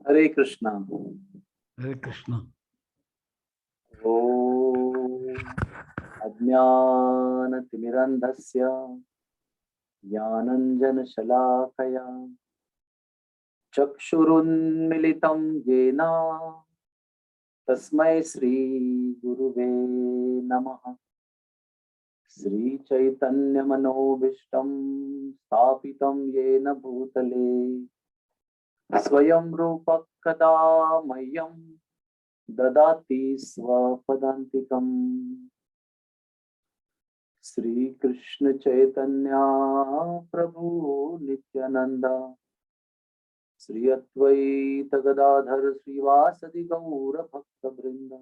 Hare Krishna. Hare Krishna. Om Ajnana-timirandhasya Jnananjana Shalakaya Chakshurunmilitam Yena Tasmai Sri Guruve Namaha. Sri Chaitanya Manobishtam Sthapitam Yena Bhutale Swayam Rupa Kada Mayam Dadati Swapadantikam. Sri Krishna Chaitanya Prabhu Nityananda Sri Advaita Gadadhar Srivasadi Gaura Bhakta Vrinda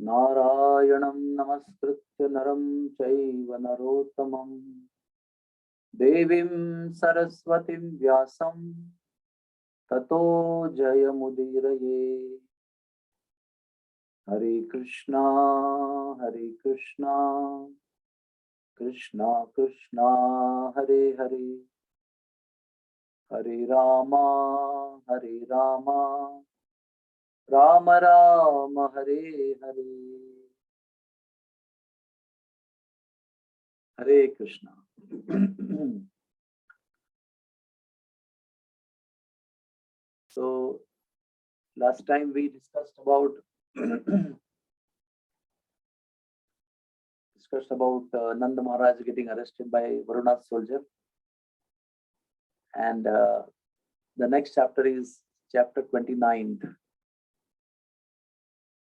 Narayanam Namaskritya Naram Chaiva Narottamam Devim Saraswatim Vyasam Tato Jayamudiraye. Hare Krishna, Hare Krishna, Krishna Krishna, Hare Hare, Hare Rama, Hare Rama, Rama Rama, Hare Hare. Hare Krishna. So, last time we discussed about Nanda Maharaj getting arrested by Varuna's soldier, and the next chapter is chapter 29,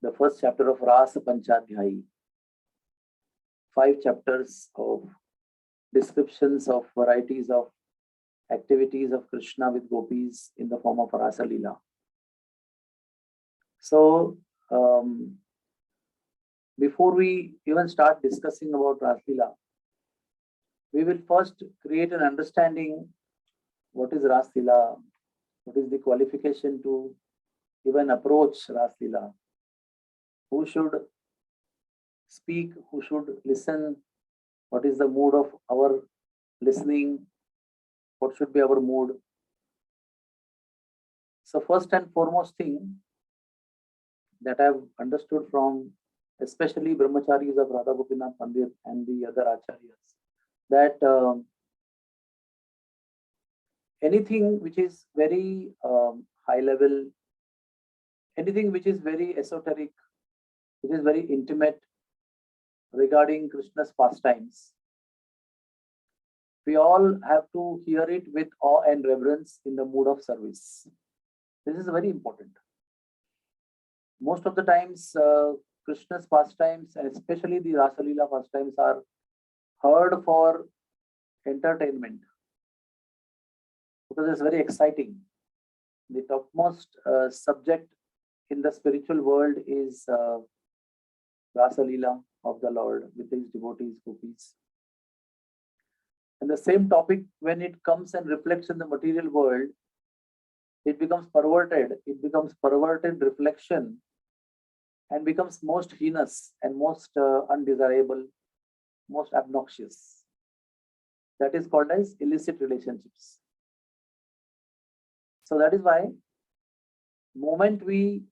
the first chapter of Rasa Panchadhyayi. 5 chapters of descriptions of varieties of activities of Krishna with Gopis in the form of RaasLeela. So, before we even start discussing about RaasLeela, we will first create an understanding what is RaasLeela, what is the qualification to even approach RaasLeela, who should speak, who should listen, what is the mood of our listening, what should be our mood. So first and foremost thing that I've understood from especially brahmacharis of Radha Gopinath Mandir and the other acharyas, that anything which is very high level, anything which is very esoteric, which is very intimate regarding Krishna's pastimes, we all have to hear it with awe and reverence in the mood of service. This is very important. Most of the times, Krishna's pastimes, and especially the RaasLeela pastimes, are heard for entertainment because it's very exciting. The topmost subject in the spiritual world is RaasLeela of the Lord with his devotees, Gopis. And the same topic, when it comes and reflects in the material world, it becomes perverted. It becomes perverted reflection and becomes most heinous and most undesirable, most obnoxious. That is called as illicit relationships. So that is why, moment we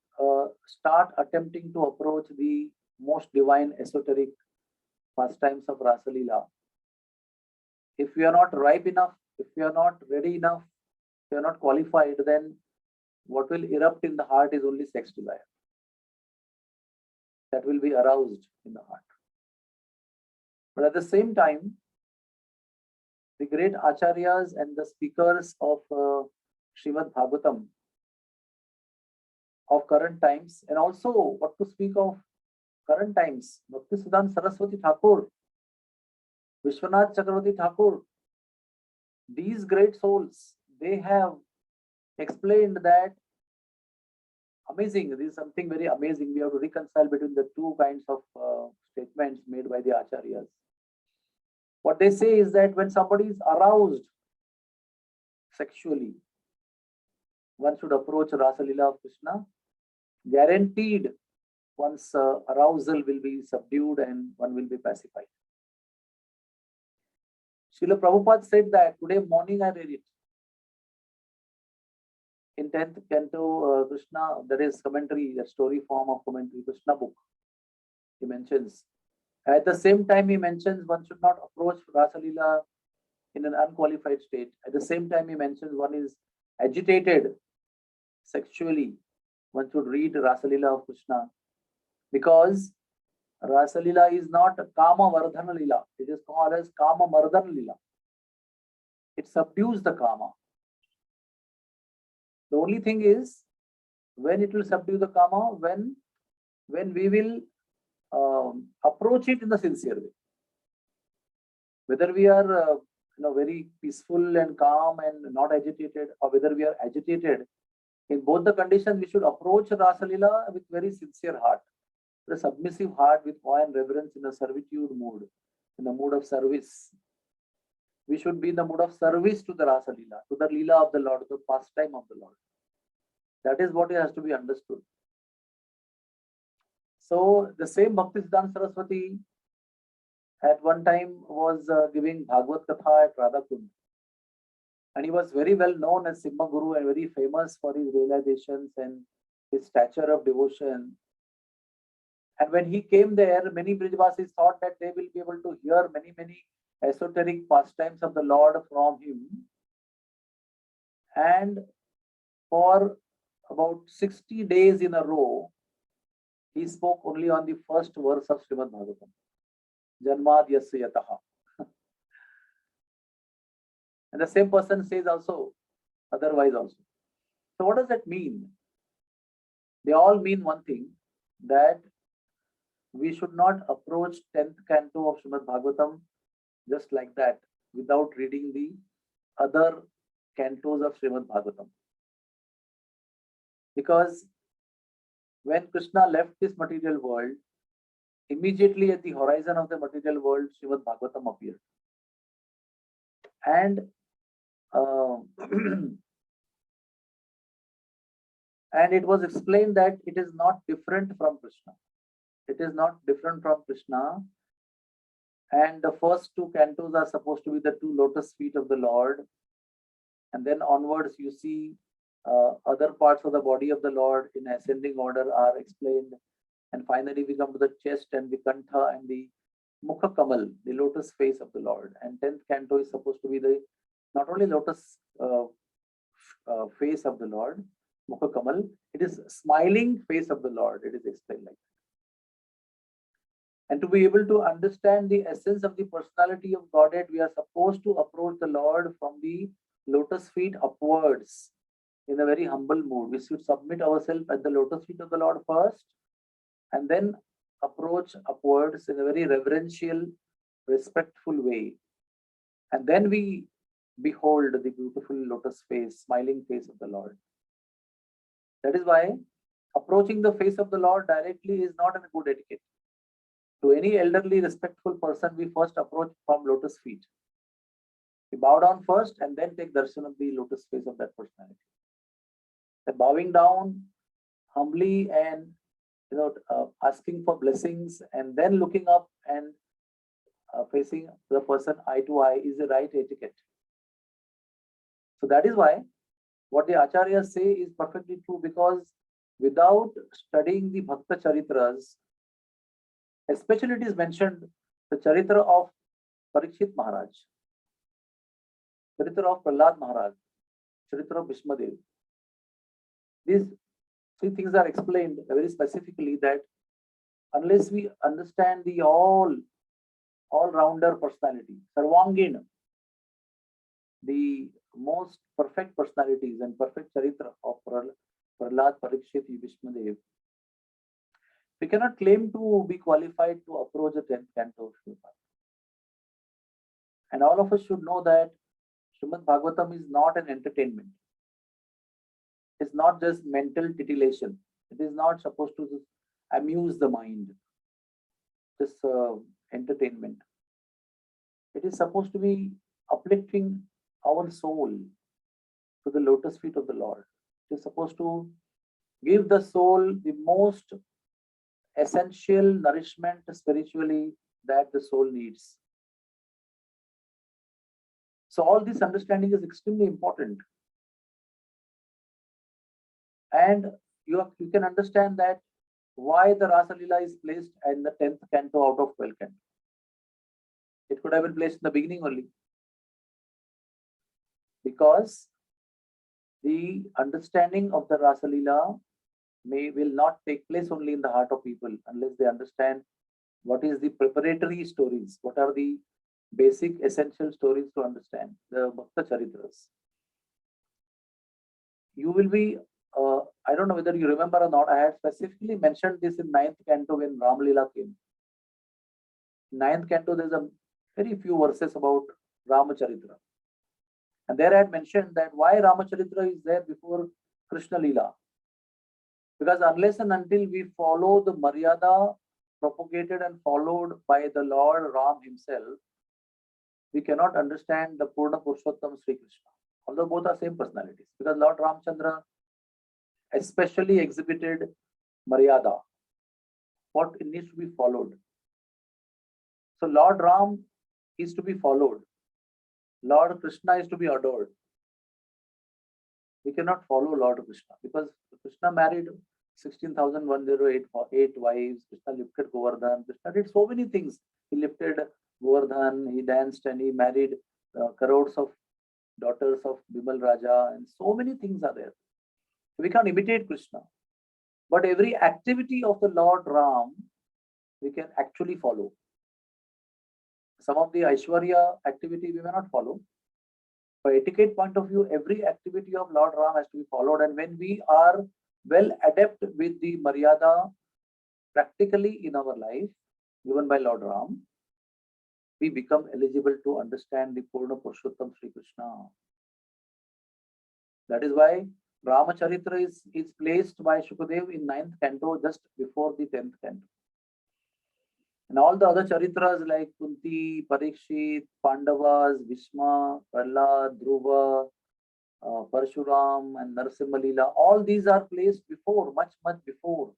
start attempting to approach the most divine esoteric pastimes of RaasLeela, if we are not ripe enough, if we are not ready enough, if we are not qualified, then what will erupt in the heart is only sex desire. That will be aroused in the heart. But at the same time, the great acharyas and the speakers of Srimad Bhagavatam of current times, and also what to speak of current times, Bhaktisiddhanta Saraswati Thakur, Vishwanath Chakravarti Thakur, these great souls, they have explained that amazing. This is something very amazing. We have to reconcile between the two kinds of statements made by the acharyas. What they say is that when somebody is aroused sexually, one should approach RaasLeela of Krishna. Guaranteed, one's arousal will be subdued and one will be pacified. Srila Prabhupada said that today morning I read it. in 10th canto, Krishna, there is commentary, that story form of commentary, Krishna book, he mentions. At the same time, he mentions one should not approach RaasLeela in an unqualified state. At the same time, he mentions one is agitated sexually. One should read RaasLeela of Krishna, because RaasLeela is not Kama Vardhana Leela. It is called as Kama Mardana Leela. It subdues the Kama. The only thing is, when it will subdue the Kama, when we will approach it in the sincere way. Whether we are very peaceful and calm and not agitated, or whether we are agitated, in both the conditions, we should approach RaasLeela with very sincere heart, with a submissive heart, with awe and reverence, in a servitude mood, in the mood of service. We should be in the mood of service to the RaasLeela, to the Leela of the Lord, to the pastime of the Lord. That is what has to be understood. So the same Bhaktisiddhanta Saraswati at one time was giving Bhagavad Katha at Radhakund. And he was very well known as Simha Guru and very famous for his realizations and his stature of devotion. And when he came there, many Brijvasis thought that they will be able to hear many, many esoteric pastimes of the Lord from him. And for about 60 days in a row, he spoke only on the first verse of Srimad Bhagavatam. Janmad yasya yataha. And the same person says also, otherwise also. So what does that mean? They all mean one thing, that we should not approach 10th canto of Srimad Bhagavatam just like that, without reading the other cantos of Srimad Bhagavatam. Because when Krishna left this material world, immediately at the horizon of the material world, Srimad Bhagavatam appeared. And and it was explained that it is not different from Krishna. It is not different from Krishna. And the first two cantos are supposed to be the two lotus feet of the Lord. And then onwards, you see other parts of the body of the Lord in ascending order are explained. And finally, we come to the chest and the kantha and the mukha kamal, the lotus face of the Lord. And 10th canto is supposed to be the not only lotus face of the Lord, mukha kamal, it is smiling face of the Lord. It is explained like that. And to be able to understand the essence of the personality of Godhead, we are supposed to approach the Lord from the lotus feet upwards in a very humble mood. We should submit ourselves at the lotus feet of the Lord first, and then approach upwards in a very reverential, respectful way. And then we behold the beautiful lotus face, smiling face of the Lord. That is why approaching the face of the Lord directly is not a good etiquette. To any elderly, respectful person, we first approach from lotus feet. We bow down first and then take darshan of the lotus face of that personality. Then bowing down humbly and asking for blessings, and then looking up and facing the person eye to eye is the right etiquette. So that is why what the acharyas say is perfectly true, because without studying the Bhakta Charitras, especially it is mentioned the Charitra of Parikshit Maharaj, Charitra of Prahlad Maharaj, Charitra of Bhishmadev. These three things are explained very specifically, that unless we understand the all-rounder personality, Sarvangin, the most perfect personalities and perfect Charitra of Prahlad, Parikshit, Bhishmadev, we cannot claim to be qualified to approach the 10th canto of Srimad Bhagavatam. And all of us should know that Srimad Bhagavatam is not an entertainment. It's not just mental titillation. It is not supposed to just amuse the mind, just entertainment. It is supposed to be uplifting our soul to the lotus feet of the Lord. It is supposed to give the soul the most essential nourishment spiritually that the soul needs. So all this understanding is extremely important. And you can understand that why the RaasLeela is placed in the 10th canto out of 12 canto. It could have been placed in the beginning only. Because the understanding of the RaasLeela will not take place only in the heart of people unless they understand what is the preparatory stories, what are the basic essential stories to understand the Bhakta Charitras. You will be, I don't know whether you remember or not, I had specifically mentioned this in 9th canto when RaasLeela came. In 9th canto, there's a very few verses about Ramacharitra. And there I had mentioned that why Ramacharitra is there before Krishna Leela. Because unless and until we follow the Maryada propagated and followed by the Lord Ram himself, we cannot understand the Purna Purushottam Sri Krishna. Although both are same personalities. Because Lord Ramchandra especially exhibited Maryada, what it needs to be followed. So Lord Ram is to be followed. Lord Krishna is to be adored. We cannot follow Lord Krishna because Krishna married 16,108 wives. Krishna lifted Govardhan. Krishna did so many things. He lifted Govardhan, he danced and he married crores of daughters of Bimal Raja, and so many things are there. We can't imitate Krishna. But every activity of the Lord Ram, we can actually follow. Some of the Aishwarya activity we may not follow. From etiquette point of view, every activity of Lord Ram has to be followed. And when we are well adept with the Maryada practically in our life, given by Lord Ram, we become eligible to understand the Purna Purushottam Sri Krishna. That is why Ramacharitra is placed by Shukadev in 9th canto just before the 10th canto. And all the other charitras like Kunti, Parikshit, Pandavas, Bhishma, Prahlad, Dhruva, Parshuram and Narasimha Leela, all these are placed before, much before.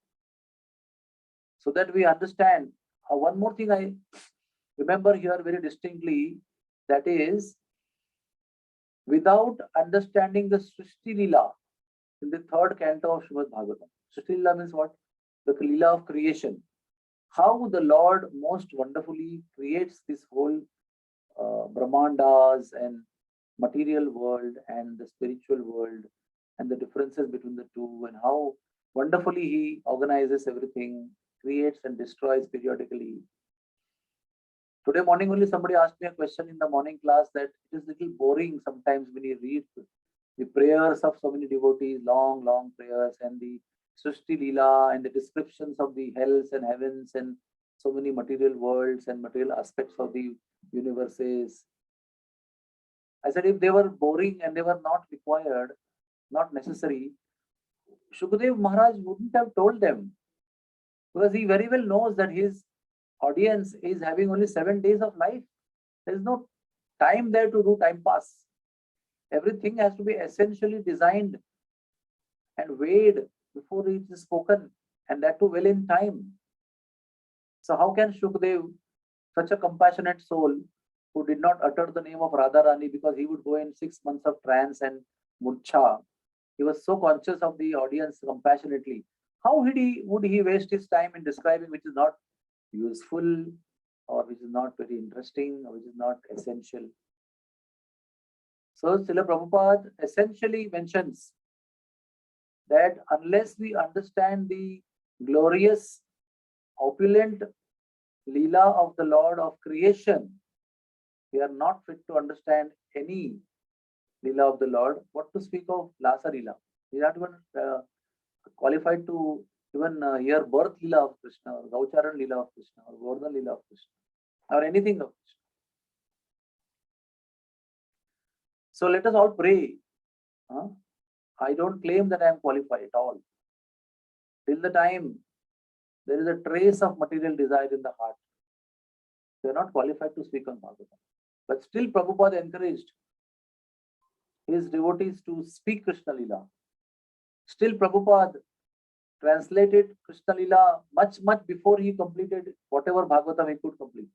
So that we understand. One more thing I remember here very distinctly, that is, without understanding the Srishti Leela in the 3rd canto of Srimad Bhagavatam. Srishti Leela means what? The Leela of creation. How the Lord most wonderfully creates this whole Brahmandas and material world and the spiritual world and the differences between the two, and how wonderfully he organizes everything, creates and destroys periodically. Today morning only somebody asked me a question in the morning class that it is a little boring sometimes when you read the prayers of so many devotees, long prayers, and the Srishti Leela and the descriptions of the hells and heavens and so many material worlds and material aspects of the universes. I said if they were boring and they were not required, not necessary, Shukadev Maharaj wouldn't have told them, because he very well knows that his audience is having only 7 days of life. There is no time there to do time pass. Everything has to be essentially designed and weighed before it is spoken, and that too well in time. So how can Shukadev, such a compassionate soul, who did not utter the name of Radharani because he would go in 6 months of trance and murcha, he was so conscious of the audience compassionately. How would he waste his time in describing which is not useful or which is not very interesting or which is not essential? So Srila Prabhupada essentially mentions that unless we understand the glorious, opulent Leela of the Lord of creation, we are not fit to understand any Leela of the Lord. What to speak of Lasa Leela? We are not even qualified to even hear birth Leela of Krishna, or Gaucharan Leela of Krishna, or Govardhan Leela of Krishna, or anything of Krishna. So let us all pray. I don't claim that I am qualified at all. Till the time there is a trace of material desire in the heart, we are not qualified to speak on Bhagavatam. But still Prabhupada encouraged his devotees to speak Krishna Leela. Still Prabhupada translated Krishna Leela much before he completed whatever Bhagavatam he could complete.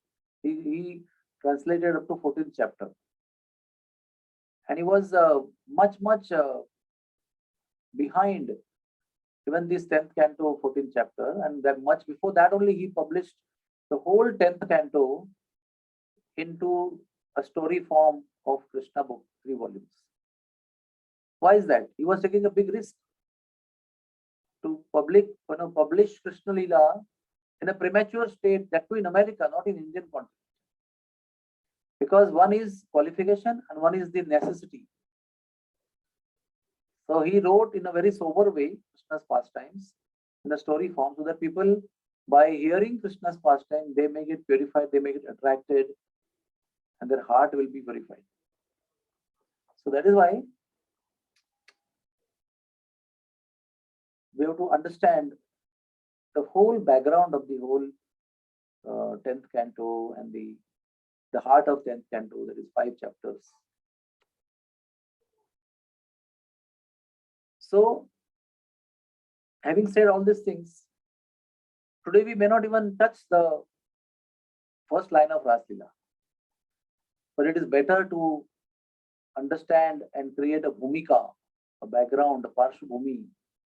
He translated up to 14th chapter. And he was much behind even this 10th canto, 14th chapter, and then much before that only he published the whole 10th canto into a story form of Krishna book, 3 volumes. Why is that? He was taking a big risk to publish Krishna Leela in a premature state, that too in America, not in Indian context. Because one is qualification and one is the necessity. So he wrote in a very sober way Krishna's pastimes in a story form, so that people, by hearing Krishna's pastime, they may get purified, they may get attracted, and their heart will be purified. So that is why we have to understand the whole background of the whole 10th canto and the heart of 10th canto, that is 5 chapters. So, having said all these things, today we may not even touch the first line of RaasLeela, but it is better to understand and create a bhumika, a background, a parshvabhumi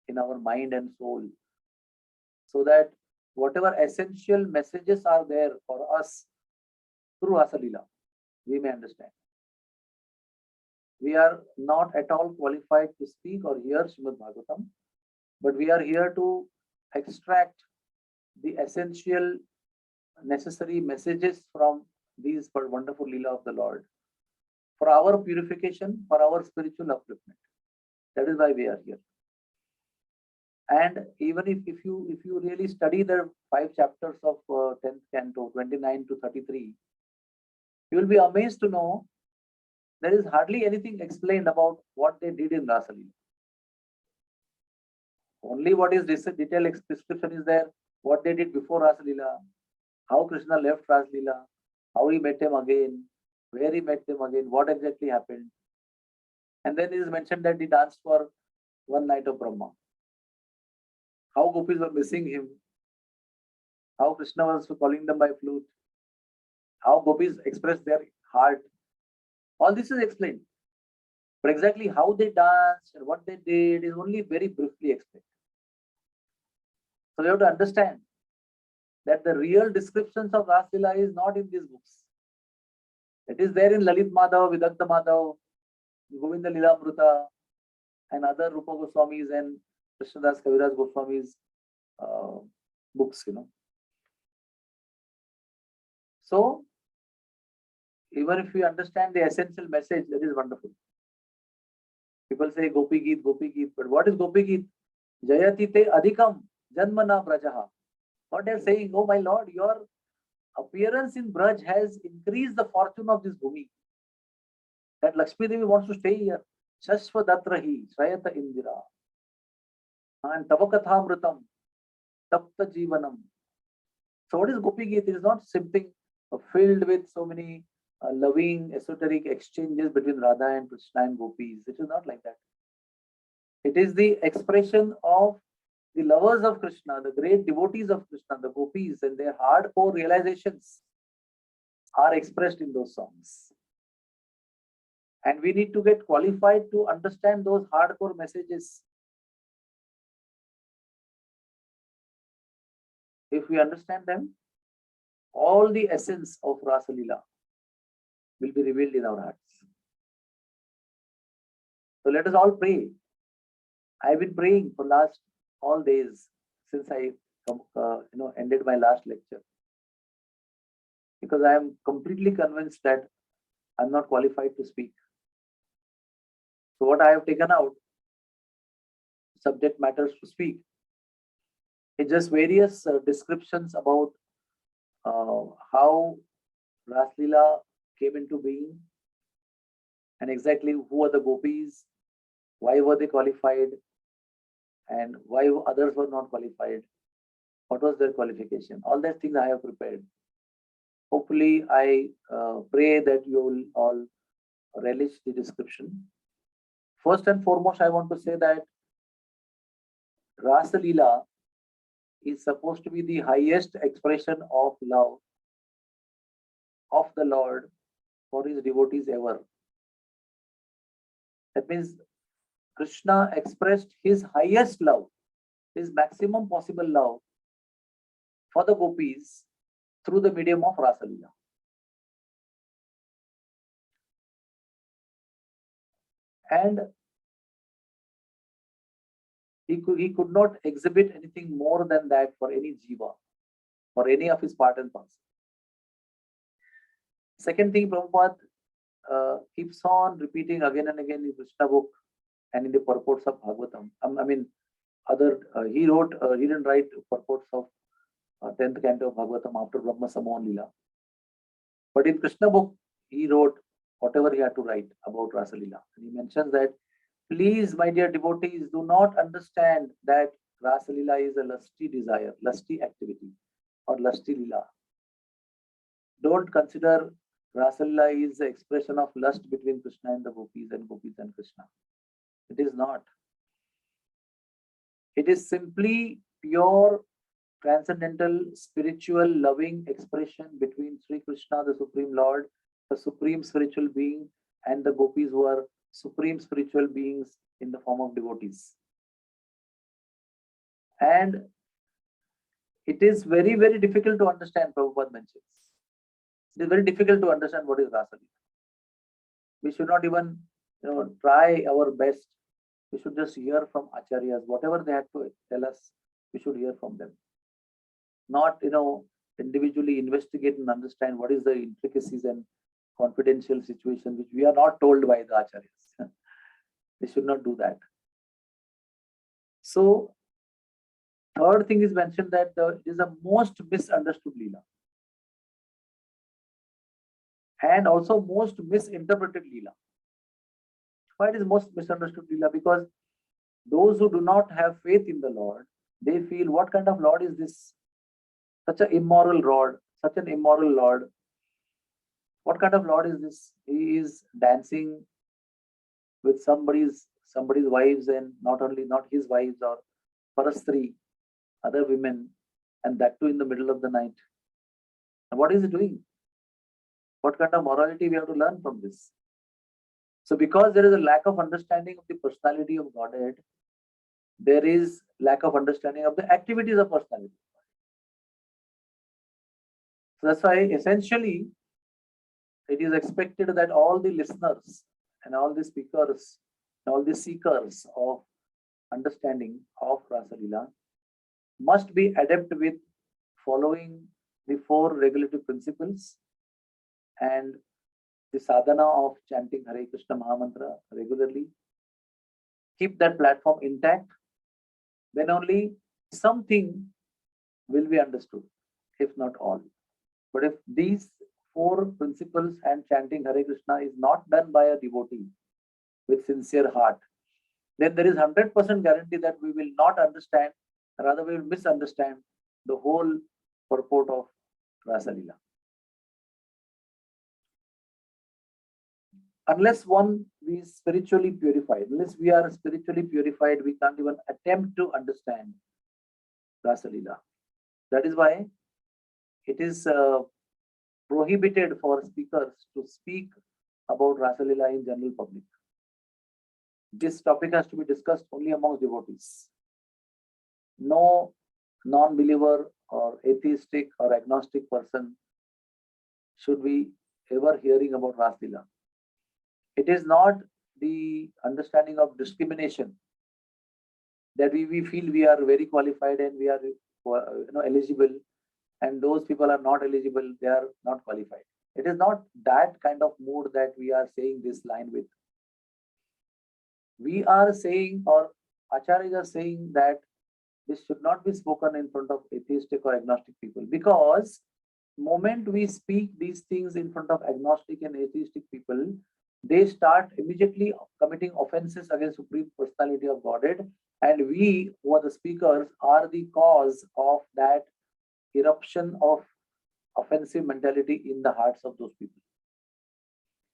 in our mind and soul, so that whatever essential messages are there for us through RaasLeela, we may understand. We are not at all qualified to speak or hear Srimad Bhagavatam, but we are here to extract the essential, necessary messages from these wonderful Leela of the Lord for our purification, for our spiritual upliftment. That is why we are here. And even if you really study the 5 chapters of 10th canto, 29 to 33, you will be amazed to know there is hardly anything explained about what they did in RaasLeela. Only what is detailed description is there, what they did before RaasLeela, how Krishna left RaasLeela, how he met him again, where he met him again, what exactly happened. And then it is mentioned that he danced for one night of Brahma. How Gopis were missing him, how Krishna was calling them by flute, how Gopis expressed their heart. All this is explained. But exactly how they danced and what they did is only very briefly explained. So we have to understand that the real descriptions of RaasLeela is not in these books. It is there in Lalit Madhav, Vidagdha Madhav, Govinda Lilamruta, and other Rupa Goswamis and Krishnadas Kaviraj Goswami's books, So, even if we understand the essential message, that is wonderful. People say Gopi Geet, but what is Gopi Geet? Jayati te adhikam janmana brajaha. What they are saying, oh my Lord, your appearance in Braj has increased the fortune of this bhumi. That Lakshmi Devi wants to stay here. Shashva datrahi, Shrayata Indira. And Tavakathamrutam, Tapta Jivanam. So what is Gopi Geet? It is not something filled with so many loving, esoteric exchanges between Radha and Krishna and Gopis. It is not like that. It is the expression of the lovers of Krishna, the great devotees of Krishna, the Gopis, and their hardcore realizations are expressed in those songs. And we need to get qualified to understand those hardcore messages. If we understand them, all the essence of RaasLeela will be revealed in our hearts. So let us all pray. I've been praying for last all days since I ended my last lecture, because I am completely convinced that I'm not qualified to speak. So what I have taken out, subject matters to speak, is just various descriptions about how RaasLeela came into being, and exactly who are the Gopis, why were they qualified, and why others were not qualified, what was their qualification. All those things I have prepared. Hopefully, I pray that you will all relish the description. First and foremost, I want to say that RaasLeela is supposed to be the highest expression of love of the Lord for his devotees ever. That means Krishna expressed his highest love his maximum possible love for the Gopis through the medium of RaasLeela. And he could not exhibit anything more than that for any jiva, for any of his part and parcel. Second thing, Prabhupada keeps on repeating again and again in Krishna book and in the purports of Bhagavatam. He didn't write purports of 10th canto of Bhagavatam after Brahma Samohan Leela. But in Krishna book, he wrote whatever he had to write about RaasLeela. And he mentions that, please, my dear devotees, do not understand that RaasLeela is a lusty desire, lusty activity, or lusty Leela. Don't consider RaasLeela is the expression of lust between Krishna and the Gopis and Krishna. It is not. It is simply pure, transcendental, spiritual, loving expression between Sri Krishna, the Supreme Lord, the Supreme Spiritual Being, and the Gopis, who are Supreme Spiritual Beings in the form of devotees. And it is very, very difficult to understand, Prabhupada mentions. It is very difficult to understand what is RaasLeela. We should not even try our best. We should just hear from acharyas. Whatever they have to tell us, we should hear from them. Not individually investigate and understand what is the intricacies and confidential situation which we are not told by the acharyas. We should not do that. So, third thing is mentioned that it is a most misunderstood Leela. And also most misinterpreted Leela. Why it is most misunderstood Leela? Because those who do not have faith in the Lord, they feel, what kind of Lord is this? Such an immoral Lord, such an immoral Lord. What kind of Lord is this? He is dancing with somebody's wives, and not his wives, or parastri, other women, and that too in the middle of the night. And what is he doing? What kind of morality we have to learn from this? So because there is a lack of understanding of the personality of Godhead, there is lack of understanding of the activities of personality. So that's why essentially it is expected that all the listeners and all the speakers and all the seekers of understanding of RaasLeela must be adept with following the 4 regulative principles and the sadhana of chanting Hare Krishna Mahamantra regularly. Keep that platform intact. Then only something will be understood, if not all. But if these 4 principles and chanting Hare Krishna is not done by a devotee with sincere heart, then there is 100% guarantee that we will not understand, rather we will misunderstand the whole purport of RaasLeela. Unless one is spiritually purified, unless we are spiritually purified, we can't even attempt to understand RaasLeela. That is why it is prohibited for speakers to speak about RaasLeela in general public. This topic has to be discussed only amongst devotees. No non-believer or atheistic or agnostic person should be ever hearing about RaasLeela. It is not the understanding of discrimination that we feel we are very qualified and we are eligible, and those people are not eligible, they are not qualified. It is not that kind of mood that we are saying this line with. We are saying, or acharyas are saying, that this should not be spoken in front of atheistic or agnostic people, because moment we speak these things in front of agnostic and atheistic people, they start immediately committing offenses against Supreme Personality of Godhead, and we, who are the speakers, are the cause of that eruption of offensive mentality in the hearts of those people.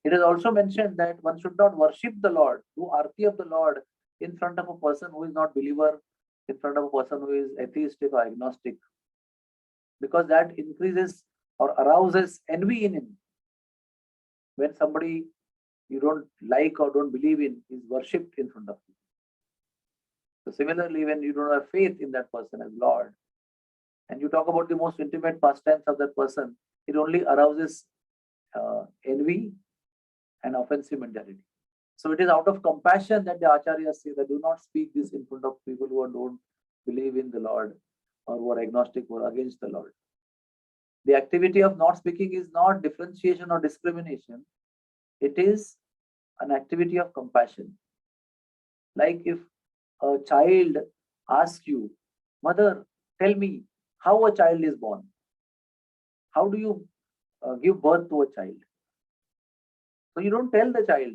It is also mentioned that one should not worship the Lord, do arti of the Lord in front of a person who is not believer, in front of a person who is atheistic or agnostic, because that increases or arouses envy in him. When somebody you don't like or don't believe in is worshipped in front of you. So similarly, when you don't have faith in that person as Lord, and you talk about the most intimate pastimes of that person, it only arouses envy and offensive mentality. So it is out of compassion that the acharyas say that do not speak this in front of people who don't believe in the Lord or who are agnostic or against the Lord. The activity of not speaking is not differentiation or discrimination. It is an activity of compassion. Like if a child asks you, Mother, tell me how a child is born. How do you give birth to a child? So you don't tell the child.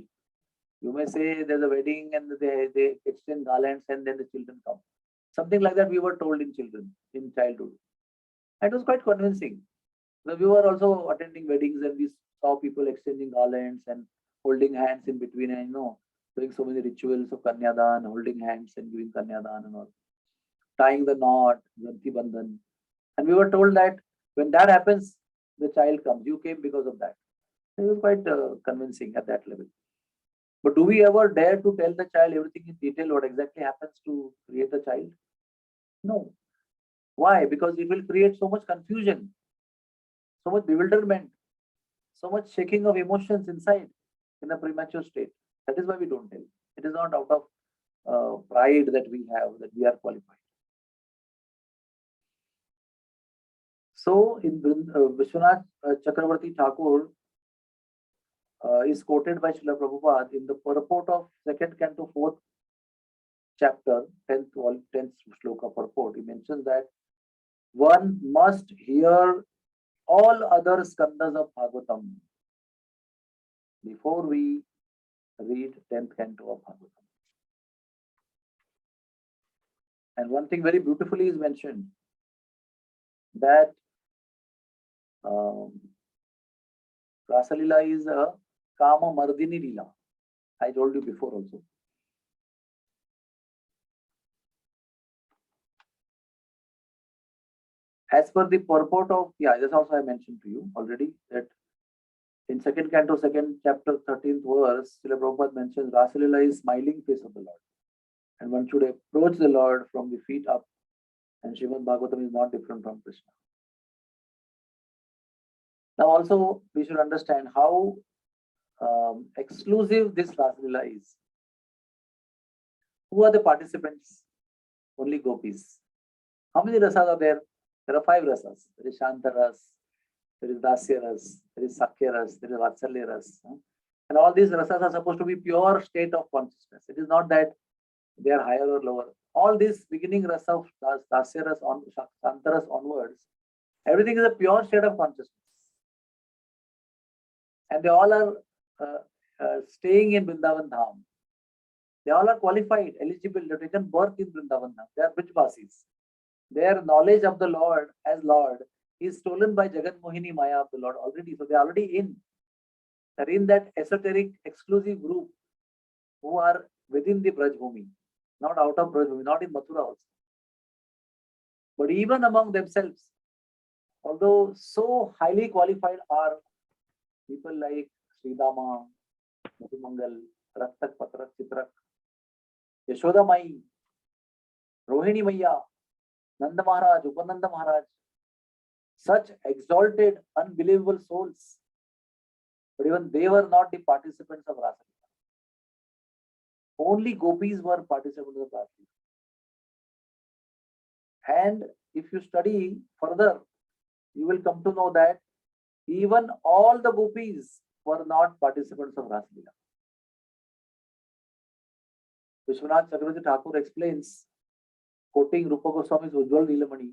You may say there's a wedding and they exchange garlands and then the children come. Something like that we were told in childhood. And it was quite convincing. So we were also attending weddings and we saw people exchanging garlands and holding hands in between and doing so many rituals of Kanyadan, holding hands and giving Kanyadan and all. Tying the knot, Granthi Bandhan. And we were told that when that happens, the child comes. You came because of that. It was quite convincing at that level. But do we ever dare to tell the child everything in detail what exactly happens to create the child? No. Why? Because it will create so much confusion, so much bewilderment, so much shaking of emotions inside in a premature state. That is why we don't tell. It is not out of pride that we have, that we are qualified. So in Vishwanath Chakravarti Thakur is quoted by Srila Prabhupada in the purport of second canto, 4th chapter, 10th shloka purport. He mentions that one must hear all other skandhas of Bhagavatam before we read 10th canto of Bhagavatam. And one thing very beautifully is mentioned, that RaasLeela is a Kama Mardini Leela. I told you before also. As per the purport of, that's also I mentioned to you already, that in second canto, second chapter, 13th verse, Srila Prabhupada mentions RaasLeela is smiling face of the Lord. And one should approach the Lord from the feet up. And Srimad Bhagavatam is not different from Krishna. Now also, we should understand how exclusive this RaasLeela is. Who are the participants? Only Gopis. How many rasas are there? There are 5 rasas. There is Shanta Ras, there is Dasya Ras, there is Sakya Ras, there is Vatsalya Ras. And all these rasas are supposed to be pure state of consciousness. It is not that they are higher or lower. All these beginning rasa of Dasya Ras, Shanta Ras onwards, everything is a pure state of consciousness. And they all are staying in Vrindavan Dham. They all are qualified, eligible, they've taken birth in Vrindavan Dham. They are Brajvasis. Their knowledge of the Lord as Lord is stolen by Jagat Mohini Maya of the Lord already. So they are already in. They're in that esoteric, exclusive group who are within the Brajbhumi, not out of Brajbhumi, not in Mathura also. But even among themselves, although so highly qualified are people like Sridama, Madhumangal, Raktak, Patrak, Chitrak, Yashoda Mai, Rohini Maya, Nanda Maharaj, Upananda Maharaj, such exalted, unbelievable souls. But even they were not the participants of RaasLeela. Only Gopis were participants of RaasLeela. And if you study further, you will come to know that even all the Gopis were not participants of RaasLeela. Vishwanath Chakravarti Thakur explains, quoting Rupa Goswami's Ujjwal Nilamani,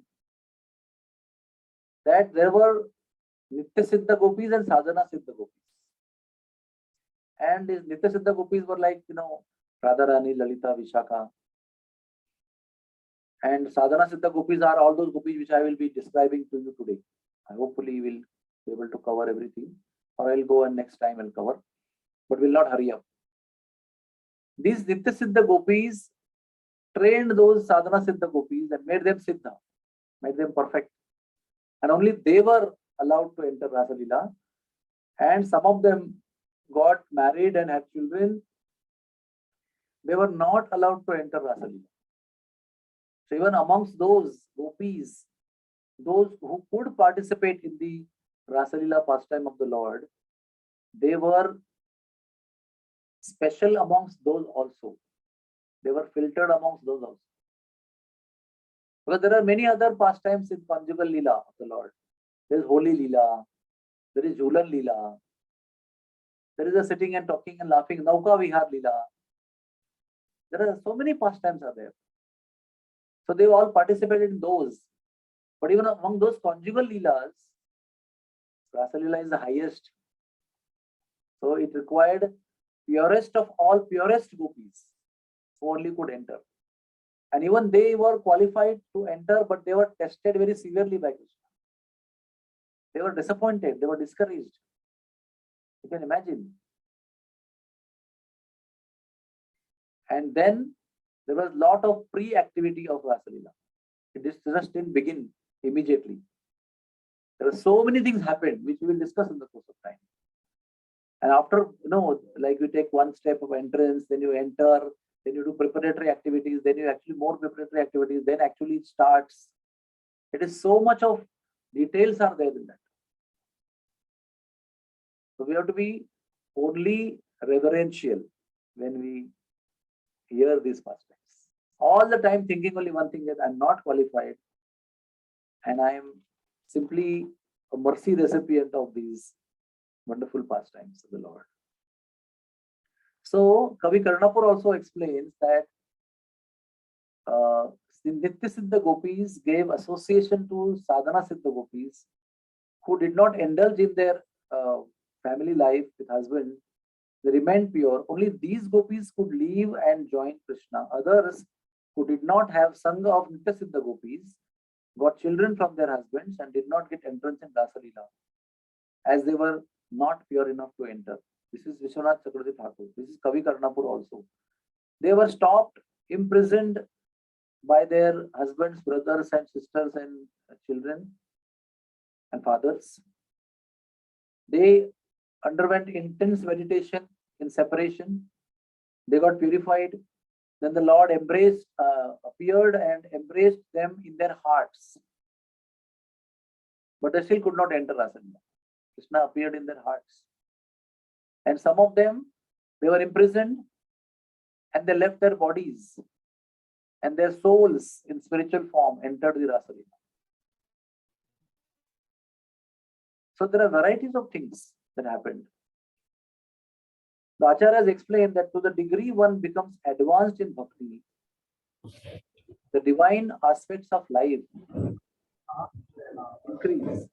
that there were Nitya Siddha Gopis and Sadhana Siddha Gopis. And these Nitya Siddha Gopis were like, Radharani, Lalita, Vishakha. And Sadhana Siddha Gopis are all those Gopis which I will be describing to you today. I hopefully will be able to cover everything, or I'll go and next time I'll cover, but will not hurry up. These Nitya Siddha Gopis trained those Sadhana Siddha Gopis and made them Siddha, made them perfect. And only they were allowed to enter RaasLeela. And some of them got married and had children. They were not allowed to enter RaasLeela. So even amongst those Gopis, those who could participate in the RaasLeela pastime of the Lord, they were special amongst those also. They were filtered amongst those also. Because there are many other pastimes in conjugal Leela of the Lord. There is Holy Leela, there is Jhulan Leela, there is a sitting and talking and laughing Nauka Vihar Leela. There are so many pastimes are there. So they all participated in those. But even among those conjugal Leelas, RaasLeela is the highest. So it required purest of all purest Gopis who only could enter. And even they were qualified to enter, but they were tested very severely by Krishna. They were disappointed, they were discouraged. You can imagine. And then there was a lot of pre-activity of RaasLeela. It just didn't begin immediately. There are so many things happened, which we will discuss in the course of time. And after, like you take one step of entrance, then you enter, then you do preparatory activities, then you actually more preparatory activities, then actually it starts. It is so much of details are there in that. So we have to be only reverential when we hear these pastimes. All the time thinking only one thing, that I'm not qualified and I am simply a mercy recipient of these wonderful pastimes of the Lord. So Kavi Karnapur also explains that Nitya Siddha Gopis gave association to Sadhana Siddha Gopis who did not indulge in their family life with husband. They remained pure. Only these Gopis could leave and join Krishna. Others who did not have Sangha of Nitya Siddha Gopis got children from their husbands and did not get entrance in RaasLeela, as they were not pure enough to enter. This is Vishwanath Chakravarti Thakur. This is Kavi Karnapur also. They were stopped, imprisoned by their husbands, brothers and sisters and children and fathers. They underwent intense meditation in separation. They got purified. Then the Lord appeared and embraced them in their hearts. But they still could not enter RaasLeela. Krishna appeared in their hearts. And some of them, they were imprisoned and they left their bodies. And their souls in spiritual form entered the RaasLeela. So there are varieties of things that happened. The Acharyas explain that to the degree one becomes advanced in bhakti, the divine aspects of life increase.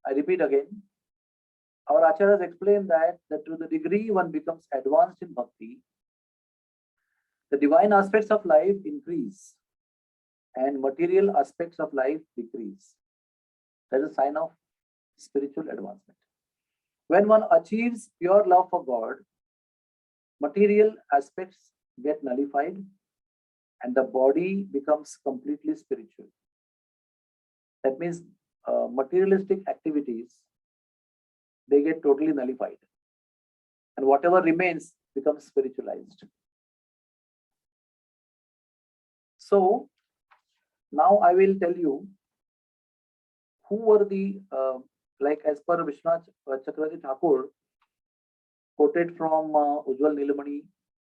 I repeat again. Our Acharyas explain that to the degree one becomes advanced in bhakti, the divine aspects of life increase and material aspects of life decrease. That is a sign of spiritual advancement. When one achieves pure love for God, material aspects get nullified and the body becomes completely spiritual. That means materialistic activities, they get totally nullified. And whatever remains becomes spiritualized. So now I will tell you who were the, like as per Vishwanath Chakravarti Thakur, quoted from Ujjwal Nilamani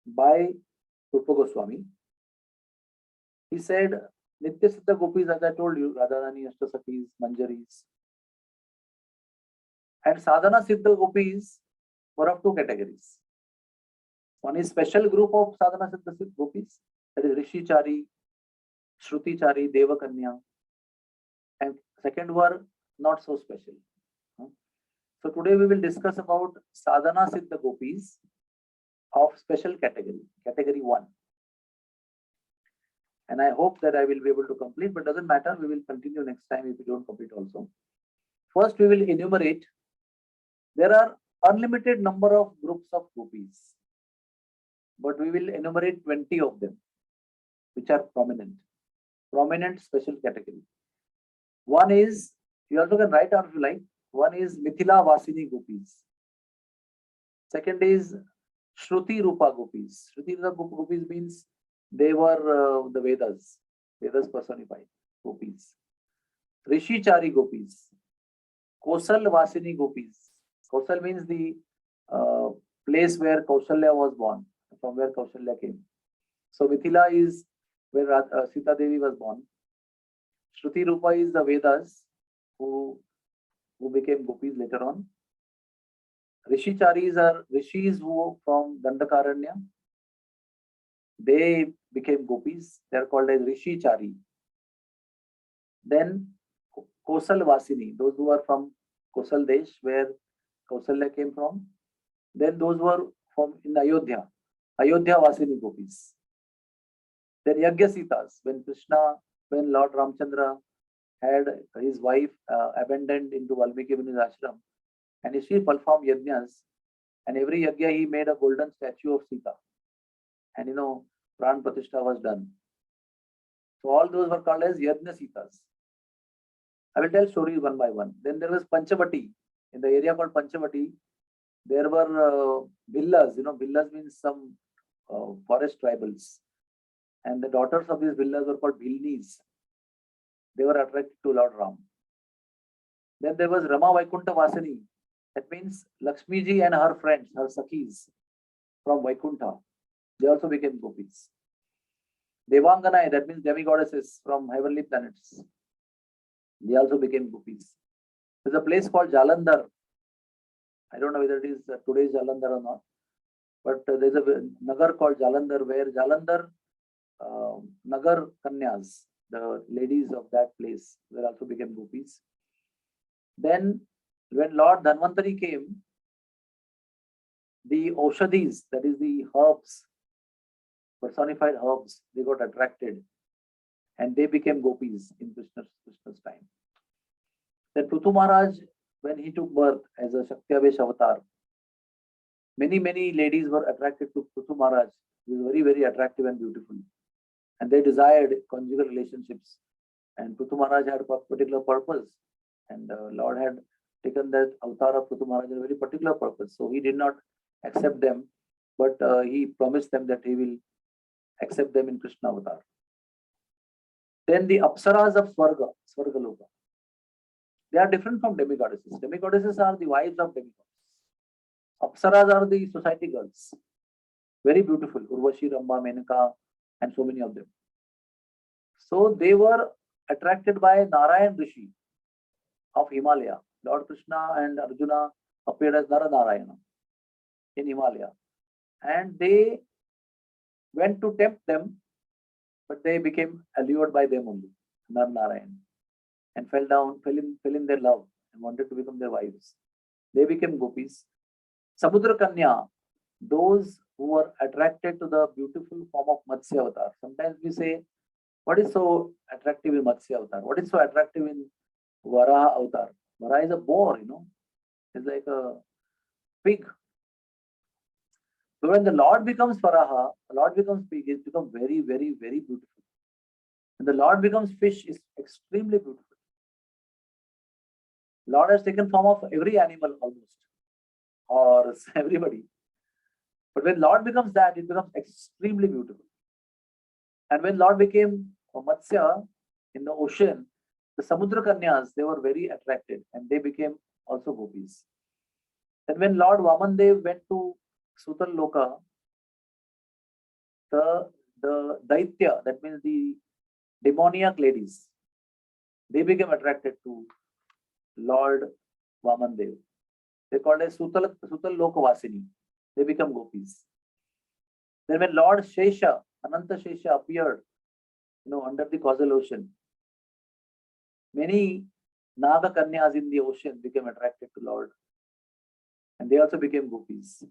by Rupa Goswami. He said, Nitya Siddha Gopis, as I told you, Radharani, Ashtasakis, Manjaris. And Sadhana Siddha Gopis were of two categories. One is special group of Sadhana Siddha Gopis, that is Rishi Chari, Shruti Chari, Devakanya. And second were not so special. So today we will discuss about Sadhana Siddha Gopis of special category, category 1. And I hope that I will be able to complete, but doesn't matter. We will continue next time if we don't complete also. First, we will enumerate. There are unlimited number of groups of gopis, but we will enumerate 20 of them, which are prominent special category. One is You also can write down if you like. One is Mithila Vasini Gopis. Second is Shruti Rupa Gopis. Shruti Rupa Gopis means they were the Vedas. Vedas personified Gopis. Rishi Chari Gopis. Kosal Vasini Gopis. Kosal means the place where Kausalya was born, from where Kausalya came. So Mithila is where Sita Devi was born. Shruti Rupa is the Vedas who became Gopis later on. Rishi Charis are rishis who from Dandakaranya. They became Gopis. They are called as Rishi Chari. Then Kosal Vasini, those who are from Kosal Desh, where Kausalya came from. Then those were from in Ayodhya, Ayodhya Vasini Gopis. Then Yagyasitas, when Lord Ramchandra had his wife abandoned into Valmiki Muni's ashram, and he still performed yajnas, and every yajna he made a golden statue of Sita, and Pran Pratishtha was done. So all those were called as Yajna Sitas. I will tell stories one by one. Then there was Panchavati. In the area called Panchavati, there were villas. Villas means some forest tribals. And the daughters of these villas were called Bhilnis. They were attracted to Lord Ram. Then there was Rama Vaikunta Vasini. That means Lakshmi ji and her friends, her Sakhis from Vaikunta. They also became Gopis. Devanganai, that means demigoddesses from heavenly planets. They also became Gopis. There's a place called Jalandhar. I don't know whether it is today's Jalandhar or not. But there's a Nagar called Jalandhar, where Jalandhar Nagar Kanyas, the ladies of that place, they also became Gopis. Then when Lord Dhanvantari came, the Oshadis, that is the herbs, personified herbs, they got attracted and they became Gopis in Krishna's time. Then Prithu Maharaj, when he took birth as a Shakti-Avesh avatar, many ladies were attracted to Prithu Maharaj. He was very, very attractive and beautiful. And they desired conjugal relationships. And Prithu Maharaj had a particular purpose. And Lord had taken that avatar of Prithu Maharaj in a very particular purpose. So he did not accept them, but he promised them that he will accept them in Krishna avatar. Then the Apsaras of Swargaloka. They are different from demigoddesses. Demigoddesses are the wives of demigods. Apsaras are the society girls. Very beautiful. Urvashi, Ramba, Menaka, and so many of them. So they were attracted by Narayan Rishi of Himalaya. Lord Krishna and Arjuna appeared as Narayana in Himalaya. And they went to tempt them, but they became allured by them only, Narayan, and fell in their love and wanted to become their wives. They became Gopis. Samudra Kanya, those who were attracted to the beautiful form of Matsya avatar. Sometimes we say, what is so attractive in Matsya avatar? What is so attractive in Varaha avatar? Varaha is a boar, It's like a pig. So when the Lord becomes Varaha, the Lord becomes pig, it becomes very, very, very beautiful. When the Lord becomes fish, it's extremely beautiful. Lord has taken form of every animal almost, or everybody. But when Lord becomes that, it becomes extremely beautiful. And when Lord became a Matsya in the ocean, the Samudra Kanyas, they were very attracted and they became also Gopis. And when Lord Vamandev went to Sutal Loka, the Daitya, that means the demoniac ladies, they became attracted to Lord Vamandev. They called as Sutal Lokavasini. They become Gopis. Then when Lord Shesha, Ananta Shesha appeared, under the causal ocean, many Naga Kanyas in the ocean became attracted to Lord. And they also became Gopis.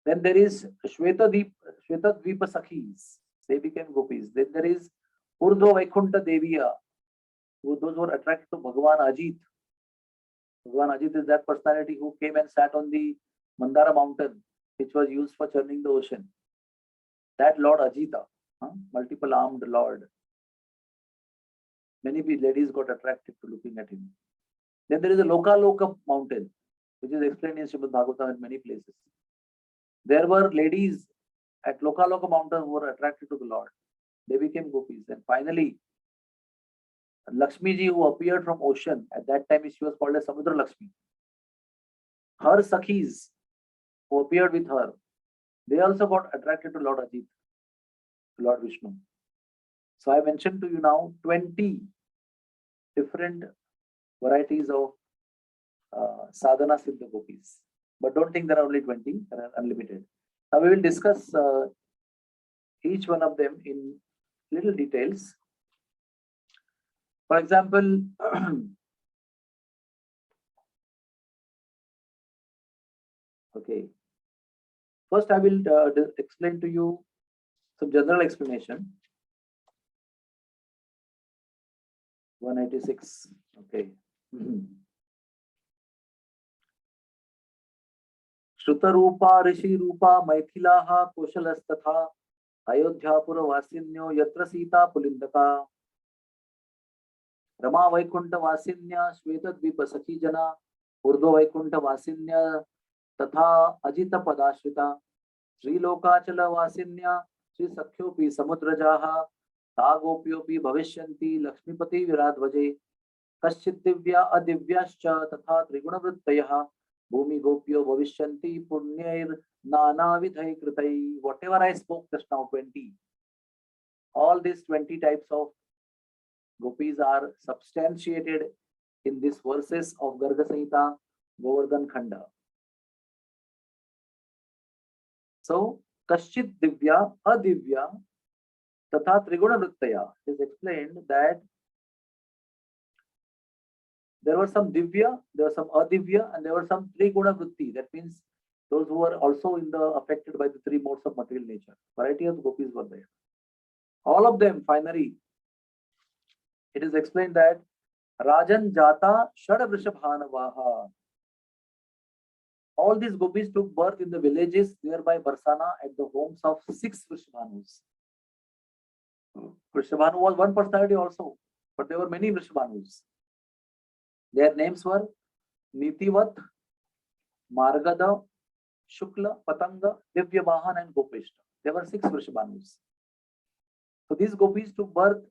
Then there is Shvetadvipa Sakhis. They became Gopis. Then there is Urdhva Vaikunta Deviya. Those who are attracted to Bhagavan Ajit. Bhagavan Ajit is that personality who came and sat on the Mandara mountain, which was used for churning the ocean. That Lord Ajita, multiple armed Lord. Many ladies got attracted to looking at him. Then there is a Loka mountain, which is explained in Srimad Bhagavatam in many places. There were ladies at Loka mountain who were attracted to the Lord. They became gopis. And finally, Lakshmi ji, who appeared from ocean, at that time she was called as Samudra Lakshmi. Her Sakhis, who appeared with her, they also got attracted to Lord Ajit, to Lord Vishnu. So I mentioned to you now 20 different varieties of sadhana siddha gopis. But don't think there are only 20, there are unlimited. Now we will discuss each one of them in little details. For example, okay. First, I will explain to you some general explanation. 186. Okay. Shruta Rishi Rupa Maithilaha Koshalastatha Ayodhyapura Vasinyo Yatra Sita Pulindaka Rama Vaikunta Vasinya Shweta Dvipa Sakhi Jana Urdo Vaikunta Vasinya Tatha Ajita Padashrita Sri Lokachala Vasinya Sri Sakhyopi Samudrajaha Ta Gopyopi Bhavishyanti Lakshmipati Viradvaje Kaschit Divya Adivyascha Tatha Triguna Vrittayaha Bhumi Gopyo Bhavishyanti Punyair Nana Vidhai Kritai. Whatever I spoke just now, 20. All these 20 types of gopis are substantiated in these verses of Garga Samhita, Govardhan Khanda. So, Kaschit Divya, Adivya, Tatha Triguna Vrittaya is explained that there were some Divya, there were some Adivya, and there were some Triguna Vritti. That means those who were also affected by the three modes of material nature. Variety of gopis were there. All of them, finally, it is explained that Rajan Jata Shad Vrishabhanavaha. All these gopis took birth in the villages nearby Barsana at the homes of 6 Vrishabhanus. Vrishabhanu was one personality also, but there were many Vrishabhanus. Their names were Nitivat, Margada, Shukla, Patanga, Divyavahan, and Gopishta. There were 6 Vrishabhanus. So these gopis took birth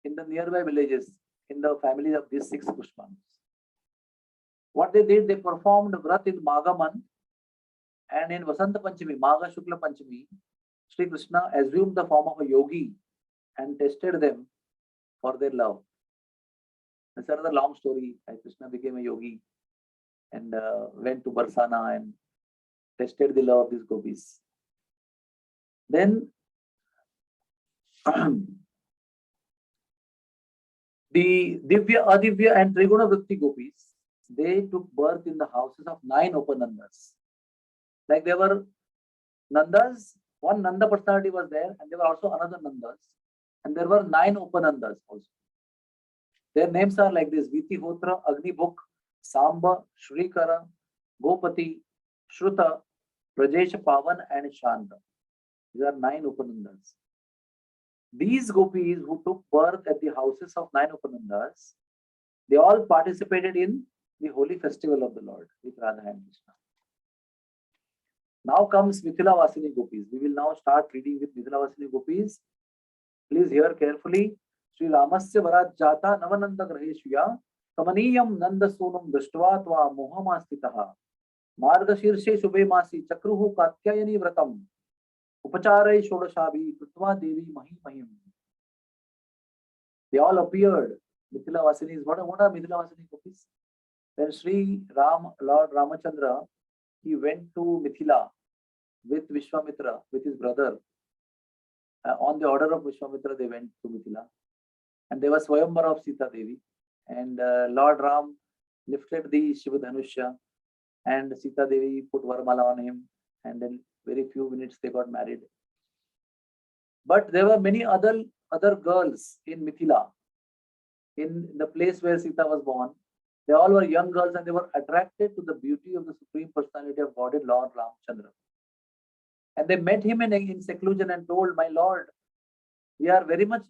in the nearby villages in the families of these 6 Vrishabhanus. What they did, they performed Vrat in Magaman, and in Vasanta Panchami, Maga Shukla Panchami, Sri Krishna assumed the form of a yogi and tested them for their love. That's another long story. Krishna became a yogi and went to Barsana and tested the love of these gopis. Then the Divya, Adivya, and Triguna Vritti gopis, they took birth in the houses of 9 Upanandas. Like there were Nandas, one Nanda personality was there, and there were also another Nandas, and there were 9 Upanandas also. Their names are like this: Vitihotra, Agnibhuk, Samba, Shrikara, Gopati, Shruta, Prajesha Pavan, and Shanta. These are 9 Upanandas. These gopis who took birth at the houses of 9 Upanandas, they all participated in the holy festival of the Lord with Radha and Krishna. Now comes Mithila Vasini gopis. We will now start reading with Mithila Vasini gopis. Please hear carefully. Sri Ramasya Varat Jata Navananda Graheshuya Kamaniyam Nanda Sonam Dashtvatva Mohamastitaha Marga Shirshe Shubhemasi Chakruhu Katyayani Vratam Upacharai Shodashabi Krutva Devi Mahi Mahim. They all appeared. Mithila Vasinis. What are Mithila Vasini gopis? When Lord Ramachandra, he went to Mithila with Vishwamitra, with his brother. On the order of Vishwamitra, they went to Mithila. And there was Swayamvara of Sita Devi. And Lord Ram lifted the Shivadhanusha, and Sita Devi put Varmala on him. And in very few minutes, they got married. But there were many other girls in Mithila, in the place where Sita was born. They all were young girls, and they were attracted to the beauty of the Supreme Personality of Godhead, Lord Ramchandra. And they met him in seclusion and told, "My Lord, we are very much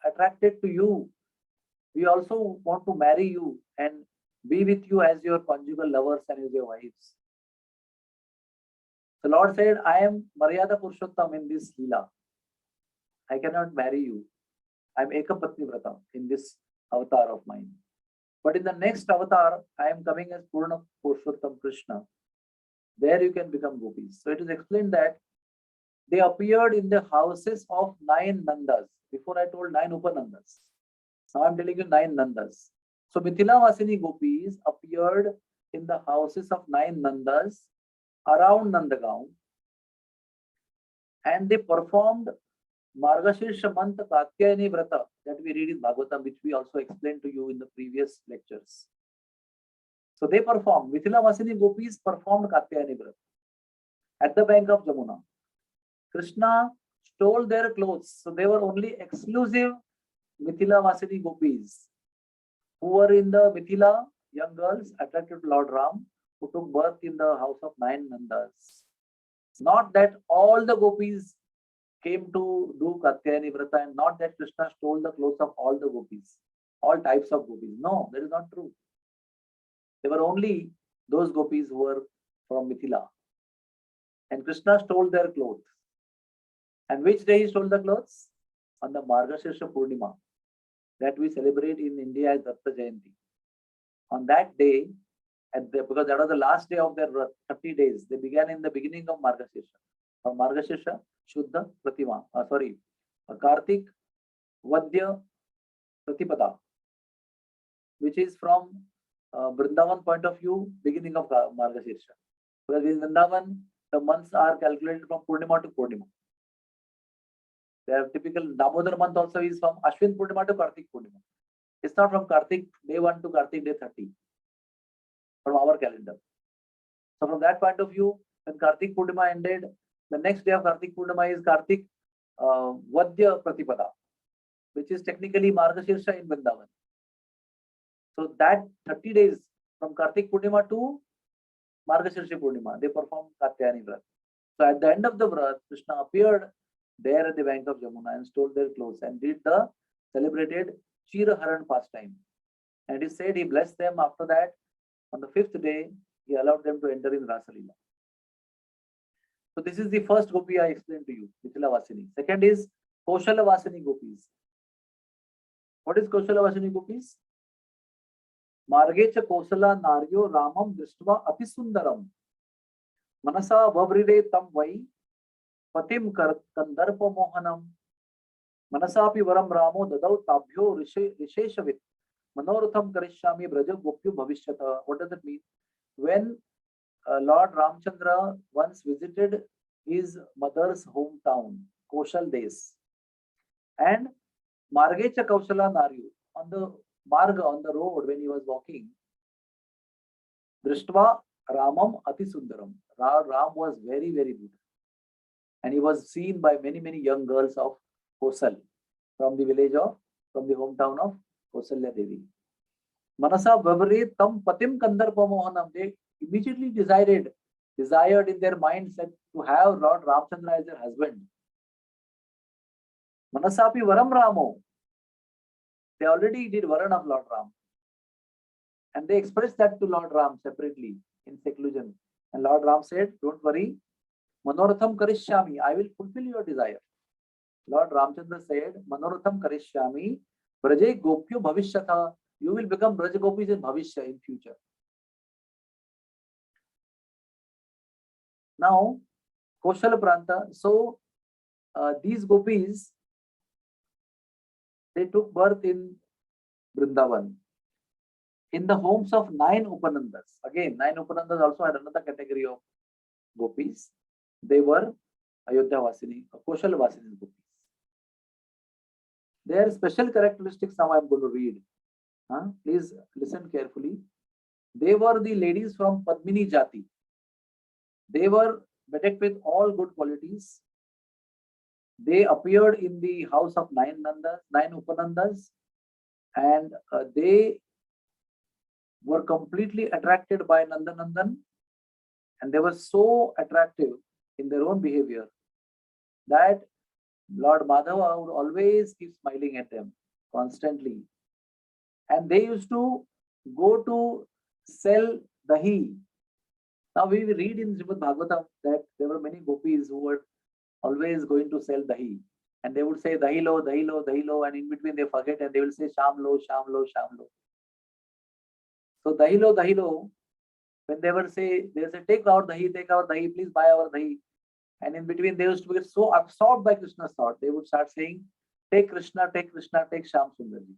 attracted to you. We also want to marry you." And be with you as your conjugal lovers and as your wives. The Lord said, I am Maryada Purushottam in this Leela. I cannot marry you. I am Ekapatni Vrata in this avatar of mine. But in the next avatar, I am coming as Purna Purushottam Krishna. There you can become gopis. So it is explained that they appeared in the houses of 9 Nandas. Before I told 9 Upanandas. Now I am telling you 9 Nandas. So Mithila Vasini gopis appeared in the houses of 9 Nandas around Nandagaon, and they performed Margashirsha Mantha Katyayani Vrata that we read in Bhagavatam, which we also explained to you in the previous lectures. So they performed, Mithila Vasini gopis performed Katyayani Vrata at the bank of Jamuna. Krishna stole their clothes. So they were only exclusive Mithila Vasini gopis who were in the Mithila, young girls attracted to Lord Ram, who took birth in the house of 9 Nandas. Not that all the gopis came to do Katyayani Vrata, and not that Krishna stole the clothes of all the gopis, all types of gopis. No, that is not true. There were only those gopis who were from Mithila. And Krishna stole their clothes. And which day he stole the clothes? On the Margashirsha Purnima that we celebrate in India as Datta Jayanti. On that day, because that was the last day of their 30 days, they began in the beginning of Margashirsha. From Margashirsha, Shuddha Pratima, Kartik Vadya Pratipada, which is from Vrindavan point of view, beginning of Margashirsha. Because in Vrindavan, the months are calculated from Purnima to Purnima. Their typical Damodar month also is from Ashwin Purnima to Kartik Purnima. It's not from Kartik day 1 to Kartik day 30 from our calendar. So from that point of view, when Kartik Purnima ended, the next day of Kartik Purnima is Kartik Vadya Pratipada, which is technically Margashirsha in Vrindavan. So that 30 days from Kartik Purnima to Margashirsha Purnima, they performed Katyayani Vrat. So at the end of the Vrat, Krishna appeared there at the bank of Jamuna and stole their clothes and did the celebrated Chiraharan pastime. And he said he blessed them. After that, on the 5th day, he allowed them to enter in RaasLeela. So this is the first gopi I explained to you, Mithila Vasini. Second is Koshala Vasini gopis. What is Koshala Vasini gopis? Margecha Kosala Naryo Ramam Drishtva Atisundaram Manasa Vavride Tam Vai Patim Kandarpa Mohanam Manasapi Varam Ramo Dadau Tabhyo Risheshavit Manoratham Karishyami Braja Gopyu Bhavishyata. What does it mean? When Lord Ramchandra once visited his mother's hometown, Koshal Des, and Margecha Kausala Naryu, on the Marga, on the road, when he was walking, Drishtva Ramam Ati Sundaram. Ram was very, very good. And he was seen by many, many young girls of Kosal from the hometown of Kausalya Devi. Manasa Vavare Tam Patim Kandarpa Mohanam. They immediately desired in their minds that to have Lord Ramchandra as their husband. Manasapi Varam Ramo. They already did Varan of Lord Ram. And they expressed that to Lord Ram separately in seclusion. And Lord Ram said, don't worry, Manoratham Karishyami, I will fulfill your desire. Lord Ramchandra said, Manoratham Karishyami, Braje Gopyu Bhavishyata, you will become Braja Gopis in Bhavishya, in future. Now, Koshala Pranta, so these gopis, they took birth in Vrindavan, in the homes of 9 Upanandas. Again, 9 Upanandas also had another category of gopis. They were Ayodhya Vasini, Koshala Vasini gopis. Their special characteristics now I am going to read. Please listen carefully. They were the ladies from Padmini Jati. They were bedecked with all good qualities. They appeared in the house of 9 Upanandas, and they were completely attracted by Nandanandan, and they were so attractive in their own behavior that Lord Madhava would always keep smiling at them constantly. And they used to go to sell dahi. Now we read in Srimad Bhagavatam that there were many gopis who were always going to sell dahi. And they would say dahi lo, dahi lo, dahi lo, and in between they forget and they will say sham lo, sham lo, sham lo. So dahi lo, when they will say take our dahi, please buy our dahi. And in between they used to get so absorbed by Krishna's thought, they would start saying, take Krishna, take Sham Sundarji.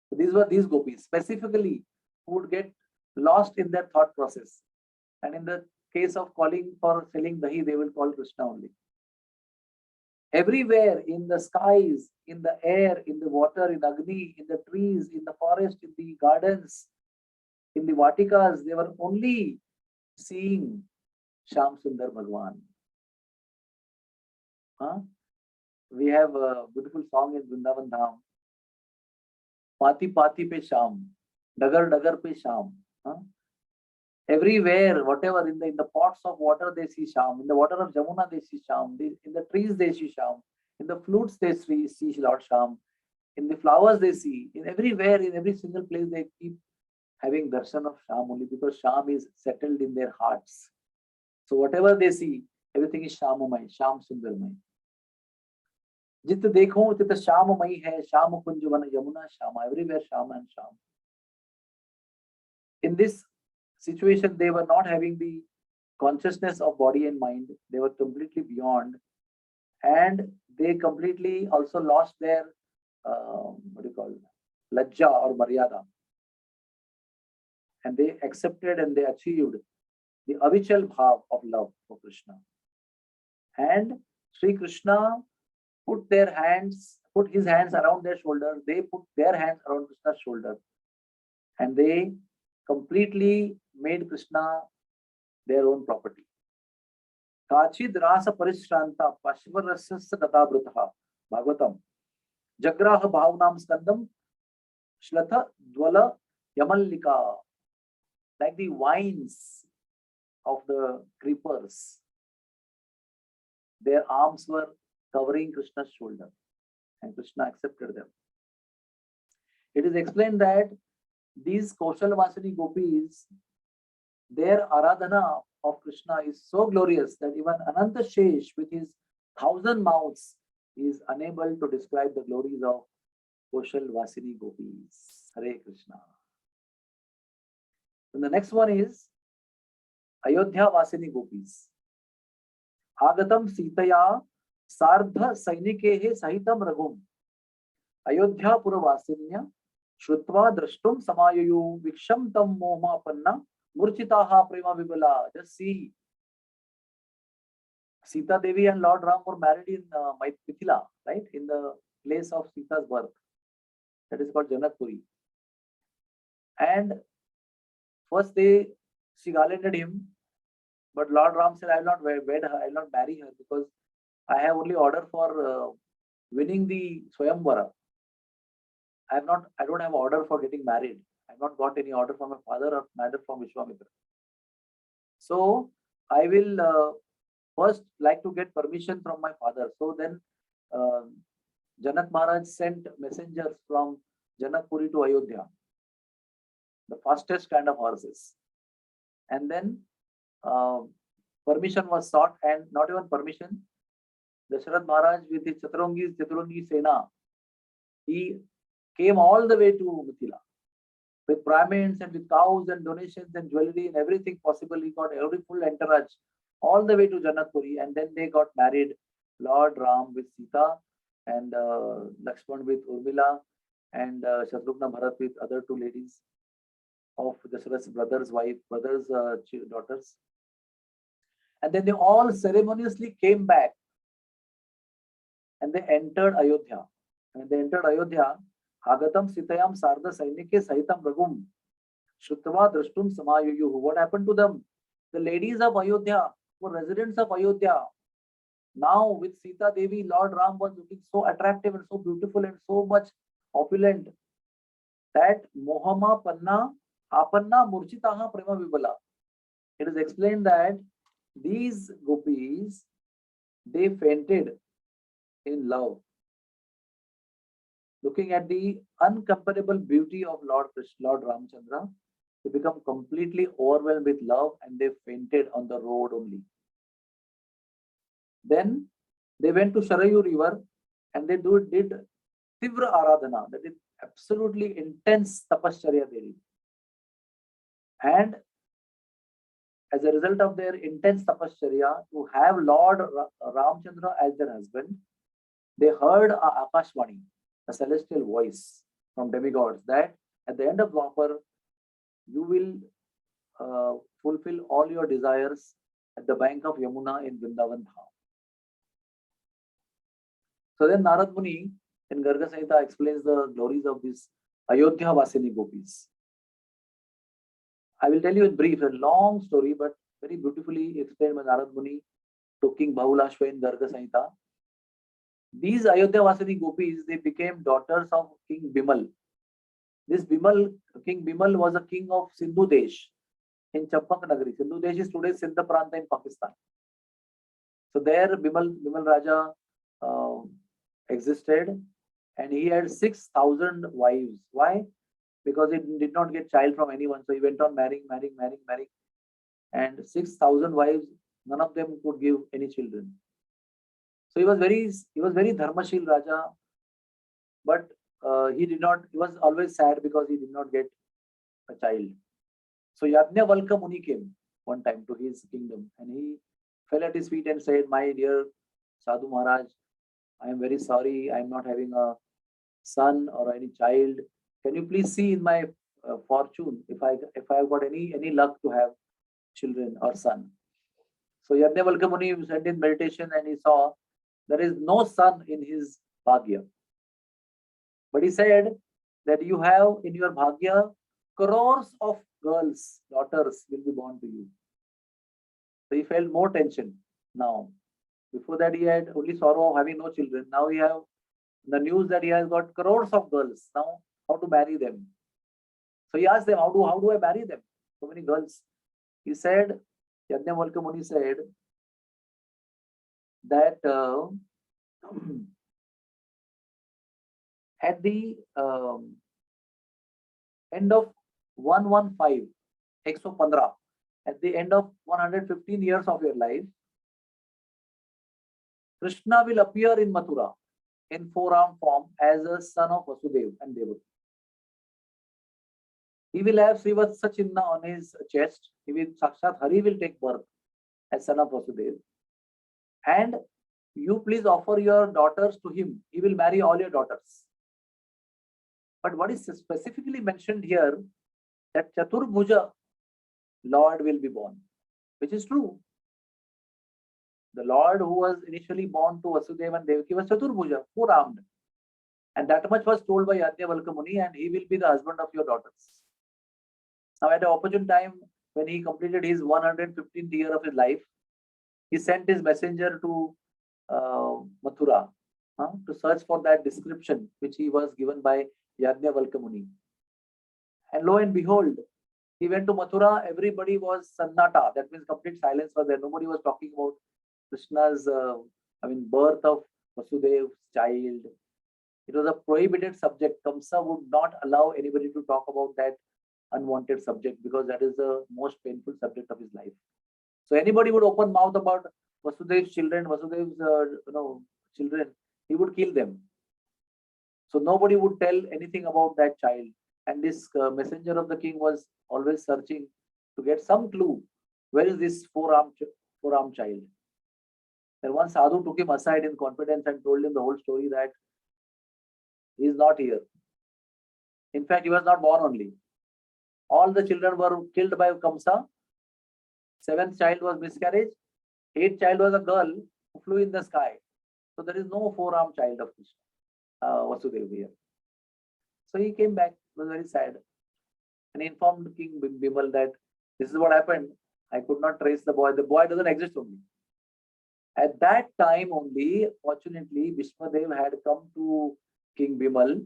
So these were these gopis specifically who would get lost in their thought process. And in the case of calling for selling dahi, they will call Krishna only. Everywhere, in the skies, in the air, in the water, in Agni, in the trees, in the forest, in the gardens, in the Vatikas, they were only seeing Sham Sundar Bhagwan. We have a beautiful song in Vrindavan Dham. Pati Pati pe Sham, Dagar Dagar pe Sham. Everywhere, whatever, in the pots of water they see Sham, in the water of Jamuna they see Sham, in the trees they see Sham, in the flutes they see Lord Sham, in the flowers they see, in everywhere, in every single place they keep having darshan of Sham only because Sham is settled in their hearts. So whatever they see, everything is Shamamay, Sham Sundarmay. Jit dekho tit Shamamay hai, Sham Kunjavana Yamuna Shama, everywhere Sham and Sham. In this situation, they were not having the consciousness of body and mind. They were completely beyond, and they completely also lost their lajja or maryada, and they accepted and they achieved the avichal bhav of love for Krishna. And Sri Krishna put his hands around their shoulder. They put their hands around Krishna's shoulder, and they completely made Krishna their own property. Kachid rasa parishranta pashvarasya katabrataha Bhagavatam Jagraha bhavnam skandam shlatha dwala yamallika. Like the vines of the creepers, their arms were covering Krishna's shoulder, and Krishna accepted them. It is explained that these Kaushalvasini gopis, their aradhana of Krishna is so glorious that even Ananta Shesh with his 1,000 mouths is unable to describe the glories of Kaushalvasini gopis. Hare Krishna. And the next one is Ayodhya Vasini gopis. Agatam Sitaya Sardha Sainikehe Sahitam Ragum Ayodhya Puravasinya Shrutva Drashtum Samayayu Viksham Tam Mohma Panna Murchitaha Prema Vibala. Just see, Sita Devi and Lord Ram were married in Mithila, right? In the place of Sita's birth. That is called Janakpuri. And first she garlanded him, but Lord Ram said, I will not wed her, I will not marry her because I have only order for winning the Swayamvara. I don't have order for getting married. I have not got any order from my father or neither from Vishwamitra. So I will first like to get permission from my father. So then Janak Maharaj sent messengers from Janakpuri to Ayodhya, the fastest kind of horses. And then permission was sought, and not even permission. Dasharath Maharaj with his Chaturungi Sena, he came all the way to Mithila with Brahmins and with cows and donations and jewelry and everything possible. He got every full entourage all the way to Janakpuri, and then they got married. Lord Ram with Sita, and Lakshman with Urmila, and Shatrugna Bharat with other two ladies of Dasharath's daughters. And then they all ceremoniously came back and they entered Ayodhya. And when they entered Ayodhya, Agatam Sitayam Sarda Sainike Sahitam Ragum Shrutva Drashtum Samayuyu. What happened to them? The ladies of Ayodhya were residents of Ayodhya. Now with Sita Devi, Lord Ram was looking so attractive and so beautiful and so much opulent that Mohama Panna Apanna Murchitaha Prema Vibala. It is explained that these gopis, they fainted in love, looking at the uncomparable beauty of Lord Ramchandra They become completely overwhelmed with love and they fainted on the road only. Then they went to Sharayu river and they did Tivra Aradhana, that is absolutely intense tapasya they did. And as a result of their intense tapasya to have Lord Ramchandra as their husband, they heard a Akashvani, a celestial voice from demigods, that at the end of Dwapar, you will fulfill all your desires at the bank of Yamuna in Vrindavan Dham. So then Narad Muni in Garga Samhita explains the glories of these Ayodhya Vasini Gopis. I will tell you in brief, a long story, but very beautifully explained by Narad Muni to King Bahulashva in Garga Samhita. These Ayodhya Vasini Gopis, they became daughters of King Bimal. This Bimal, King Bimal was a king of Sindhu Desh in Champak Nagari. Sindhu Desh is today Sindh Pranta in Pakistan. So there Bimal Raja existed and he had 6,000 wives. Why? Because he did not get child from anyone. So he went on marrying. And 6,000 wives, none of them could give any children. So he was very Dharmashil Raja, but he was always sad because he did not get a child. So Yajnavalkya Muni came one time to his kingdom and he fell at his feet and said, "My dear Sadhu Maharaj, I am very sorry, I am not having a son or any child. Can you please see in my fortune if I have got any luck to have children or son?" So Yajnavalkya Muni sent in meditation and he saw there is no son in his Bhagya. But he said that you have in your Bhagya crores of girls, daughters will be born to you. So he felt more tension now. Before that he had only sorrow of having no children. Now he have the news that he has got crores of girls. Now how to marry them? So he asked them, how do I marry them? So many girls. He said, Yajnavalkya Muni said that at the end of 115, 115, at the end of 115 years of your life, Krishna will appear in Mathura in four-arm form as a son of Vasudeva and Devaki. He will have Srivatsa Chinna on his chest. Sakshat Hari will take birth as son of Vasudeva. And you please offer your daughters to him. He will marry all your daughters. But what is specifically mentioned here, that Chaturbhuja Lord will be born, which is true. The Lord who was initially born to Vasudeva and Devaki was Chaturbhuja, four-armed. And that much was told by Yajnavalkya Muni, and he will be the husband of your daughters. Now at an opportune time, when he completed his 115th year of his life, he sent his messenger to Mathura to search for that description which he was given by Yajnavalkya Muni. And lo and behold, he went to Mathura, everybody was sannata, that means complete silence was there. Nobody was talking about Krishna's birth of Vasudeva's child. It was a prohibited subject. Kamsa would not allow anybody to talk about that unwanted subject because that is the most painful subject of his life. So anybody would open mouth about Vasudeva's children, children, he would kill them. So nobody would tell anything about that child. And this messenger of the king was always searching to get some clue. Where is this four-arm child? Then one sadhu took him aside in confidence and told him the whole story that he is not here. In fact, he was not born only. All the children were killed by Kamsa. Seventh child was miscarriage. Eighth child was a girl who flew in the sky. So there is no four-arm child of Krishna, Vasudeva here. So he came back. It was very sad. And he informed King Bimal that this is what happened. I could not trace the boy. The boy doesn't exist only. At that time only, fortunately, Vishwadev had come to King Bimal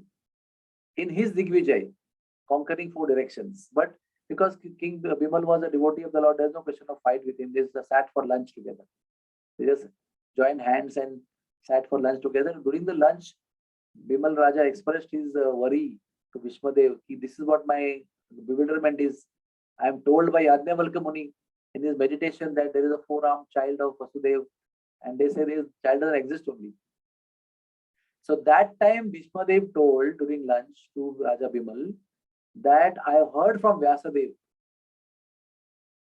in his Digvijay, conquering four directions. But because King Bimal was a devotee of the Lord, there's no question of fight with him. They just sat for lunch together. They just joined hands and sat for lunch together. During the lunch, Bimal Raja expressed his worry to Vishwadev. This is what my bewilderment is. I am told by Yajnavalkya Muni in his meditation that there is a four-armed child of Vasudev, and they say this child doesn't exist only. So that time Bhishmadev told during lunch to Raja Bimal that I have heard from Vyasadev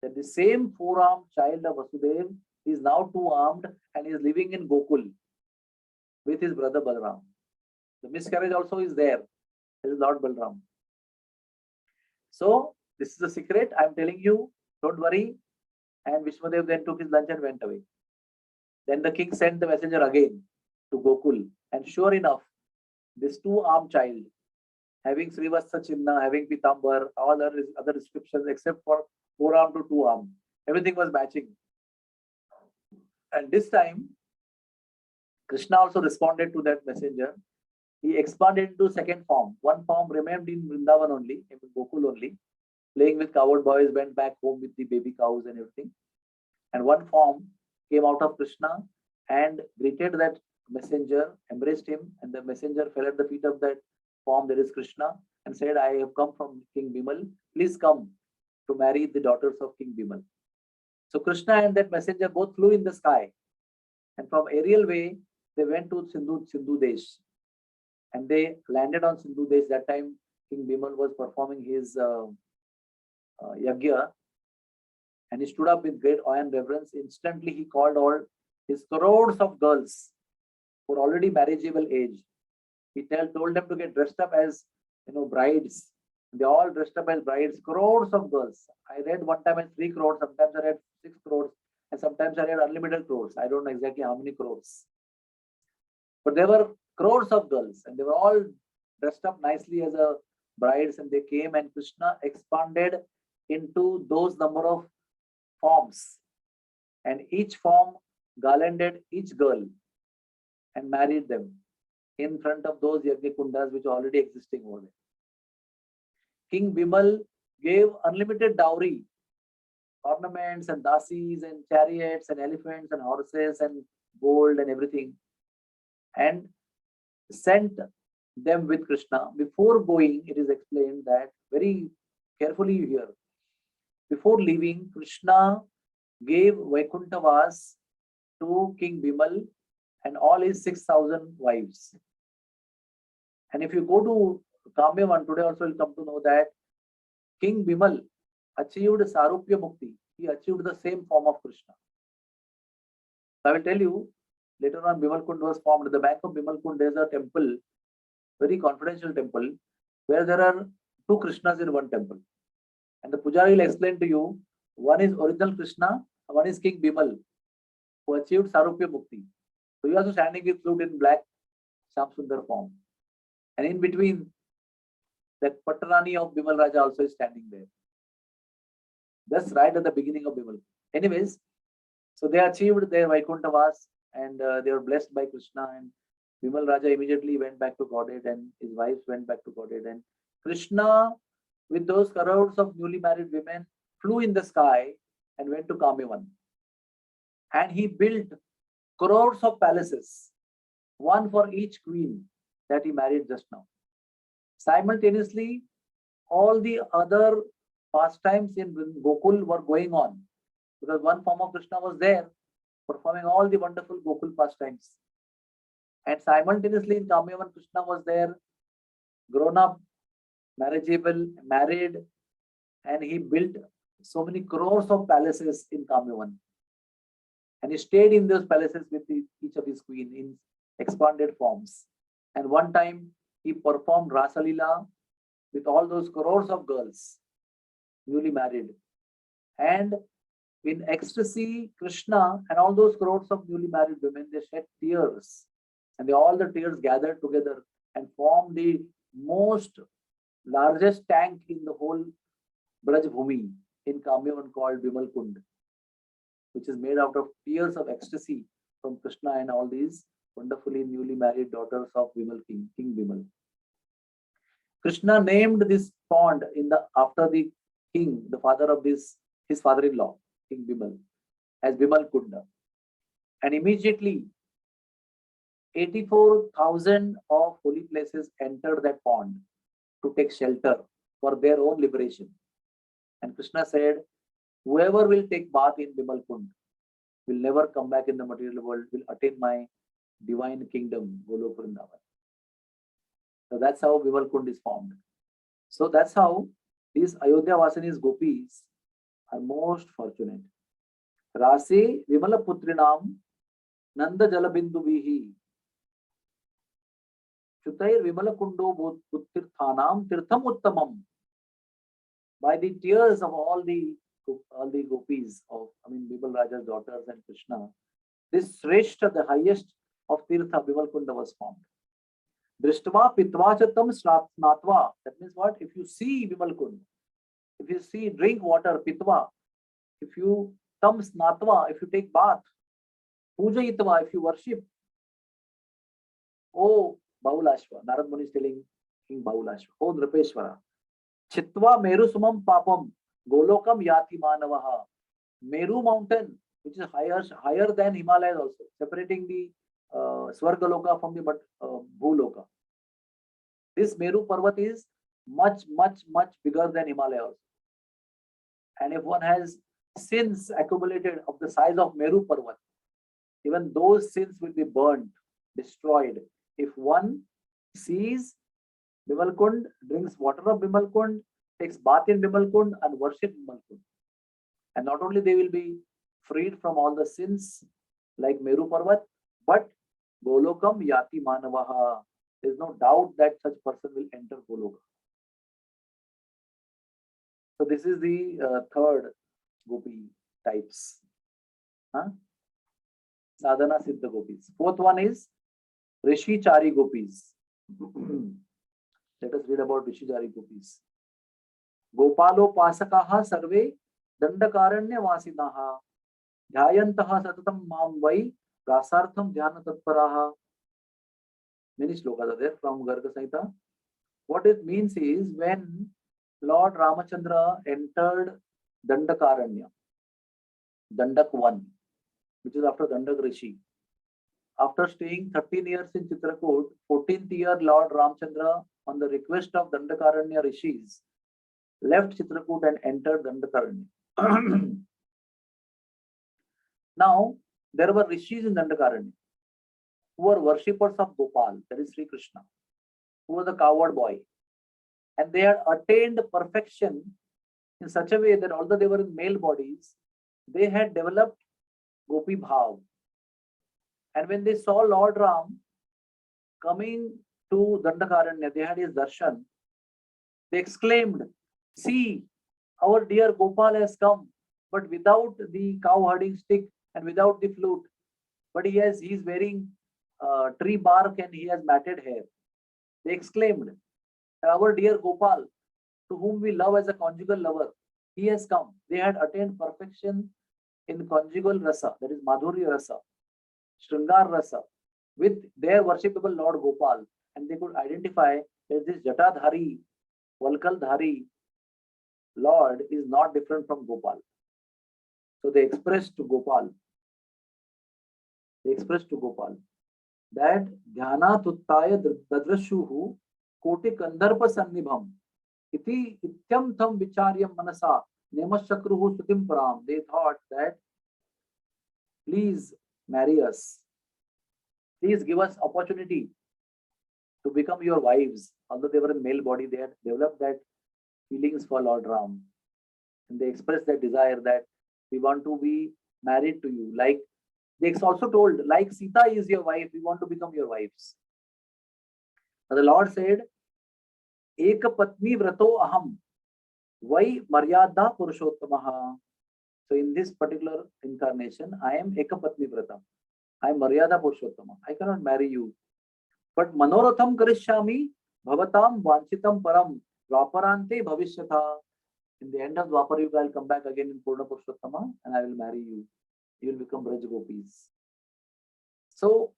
that the same four-armed child of Vasudev is now two-armed and is living in Gokul with his brother Balram. The miscarriage also is there. There is Lord Balram. So this is a secret. I am telling you. Don't worry. And Vishwadev then took his lunch and went away. Then the king sent the messenger again to Gokul. And sure enough, this two-armed child, having Srivastha Chinna, having Pitambar, all other descriptions except for four-armed to two-armed, everything was matching. And this time, Krishna also responded to that messenger. He expanded into second form. One form remained in Vrindavan only, in Gokul only, playing with cowherd boys, went back home with the baby cows and everything. And one form came out of Krishna and greeted that messenger, embraced him, and the messenger fell at the feet of that form, there is Krishna, and said, I have come from King Bimal. Please come to marry the daughters of King Bimal. So Krishna and that messenger both flew in the sky. And from aerial way, they went to Sindhu Desh. And they landed on Sindhu Desh. That time, King Bimal was performing his yagya. And he stood up with great awe and reverence. Instantly, he called all his crores of girls who were already marriageable age. He told them to get dressed up as brides. They all dressed up as brides, crores of girls. I read one time as 3 crores, sometimes I read 6 crores, and sometimes I read unlimited crores. I don't know exactly how many crores. But there were crores of girls, and they were all dressed up nicely as a brides, and they came, and Krishna expanded into those number of forms, and each form garlanded each girl and married them in front of those yagya kundas which are already existing over there. King Bimal gave unlimited dowry, ornaments and dasis and chariots and elephants and horses and gold and everything, and sent them with Krishna. Before going, it is explained that, very carefully you hear, before leaving, Krishna gave Vaikunthavas to King Bimal and all his 6,000 wives. And if you go to Kamyavan, today also will come to know that King Bimal achieved Sarupya Mukti. He achieved the same form of Krishna. So I will tell you, later on Bimal Kund was formed. At the back of Bimal Kund, there is a temple, very confidential temple, where there are 2 Krishnas in one temple. And the Pujari will explain to you, one is original Krishna, one is King Bimal, who achieved Sarupya Mukti. So he was also standing with flute in black, Sham Sundar form. And in between, that Patrani of Bimal Raja also is standing there. That's right at the beginning of Bimal. Anyways, so they achieved their Vaikunthavas and they were blessed by Krishna, and Bimal Raja immediately went back to Godhead and his wives went back to Godhead. And Krishna, with those crowds of newly married women, flew in the sky and went to Kamyavan. And he built crores of palaces, one for each queen that he married just now. Simultaneously, all the other pastimes in Gokul were going on, because one form of Krishna was there, performing all the wonderful Gokul pastimes. And simultaneously in Kamyavan, Krishna was there, grown up, marriageable, married, and he built so many crores of palaces in Kamyavan. And he stayed in those palaces with each of his queens in expanded forms. And one time he performed RaasLeela with all those crores of girls, newly married. And in ecstasy, Krishna and all those crores of newly married women, they shed tears. And all the tears gathered together and formed the most largest tank in the whole Braj Bhumi in Kamyavan called Bimal Kund, which is made out of tears of ecstasy from Krishna and all these wonderfully newly married daughters of Bimal King Bimal. Krishna named this pond after the king, the father of his father-in-law, King Bimal, as Bimal Kunda. And immediately 84,000 of holy places entered that pond to take shelter for their own liberation. And Krishna said, whoever will take bath in Vimal Kund will never come back in the material world, will attain my divine kingdom, Golok Vrindavan. So that's how Vimal Kund is formed. So that's how these Ayodhya Vasinis Gopis are most fortunate. Rase Vimala Putrinam Nanda Jalabindubihi Chutair Vimala Kundo Tirthanam Tirtham Uttamam. By the tears of all the gopis of, Bimal Raja's daughters and Krishna, this Shrestha, the highest of Tirtha, Vimal Kunda was formed. Drishtva Pitvachatam Snatva. That means what? If you see Vimal Kund, if you see drink water, Pitva, if you tam Snatva, if you take bath, Puja Itva, if you worship, oh Bahulashva, Narad Muni is telling King Bahulashva, oh Nripeshwara, Chitva Meru Sumam Papam, Golokam Yati Manavaha. Meru mountain, which is higher than Himalayas also, separating the Swargaloka from the Bhuloka. This Meru Parvat is much bigger than Himalaya also. And if one has sins accumulated of the size of Meru Parvat, even those sins will be burnt, destroyed. If one sees Vimal Kund, drinks water of Vimal Kund, takes bath in Vimal Kund and worships Vimal Kund. And not only they will be freed from all the sins like Meru Parvat, but Golokam Yati Manavaha. There is no doubt that such person will enter Goloka. So this is the third Gopi types. Sadhana Siddha Gopis. Fourth one is Rishi Chari Gopis. Let us read about Rishi Chari Gopis. Gopalo Pasakaha Sarve Dandakaranya Vasinaha Dhyayantaha Satatam Mam Vai Rasartham Dhyana Tatparaha. Many slokas are there from Garga Samhita. What it means is when Lord Ramachandra entered Dandakaranya, Dandak 1, which is after Dandak Rishi. After staying 13 years in Chitrakoot, 14th year Lord Ramachandra, on the request of Dandakaranya Rishis, left Chitrakoot and entered Dandakaranya. Now, there were Rishis in Dandakaranya who were worshippers of Gopal, that is Sri Krishna, who was a coward boy. And they had attained perfection in such a way that although they were in male bodies, they had developed Gopi Bhav. And when they saw Lord Ram coming to Dandakaranya, they had his darshan, they exclaimed, see, our dear Gopal has come, but without the cow herding stick and without the flute. But he is wearing tree bark and he has matted hair. They exclaimed, our dear Gopal, to whom we love as a conjugal lover, he has come. They had attained perfection in conjugal rasa, that is Madhurya rasa, Shringar rasa, with their worshipable Lord Gopal. And they could identify that this Jatadhari, Valkaldhari Lord is not different from Gopal. So they expressed to Gopal that Dhyana Tuttaya Dadrashuhu Koti Kandarpa Sannibham Iti Ityam Tham Vicharyam Manasa Nemashakruhu Sutim Param. They thought that please marry us. Please give us opportunity to become your wives. Although they were in male body, they had developed that feelings for Lord Ram. And they expressed that desire that we want to be married to you. Like they also told, like Sita is your wife, we want to become your wives. And the Lord said, Eka Patni Vrato Aham Vai Maryada Purushottamaha. So in this particular incarnation, I am Eka Patni Vrata. I am Maryada Purushottama. I cannot marry you. But Manoratham Karishyami Bhavatam Vanchitam Param Dvaparante Bhavishyatha. In the end of Dwapar Yuga, I will come back again in Purna Purushottama and I will marry you. You will become Braj Gopis. So,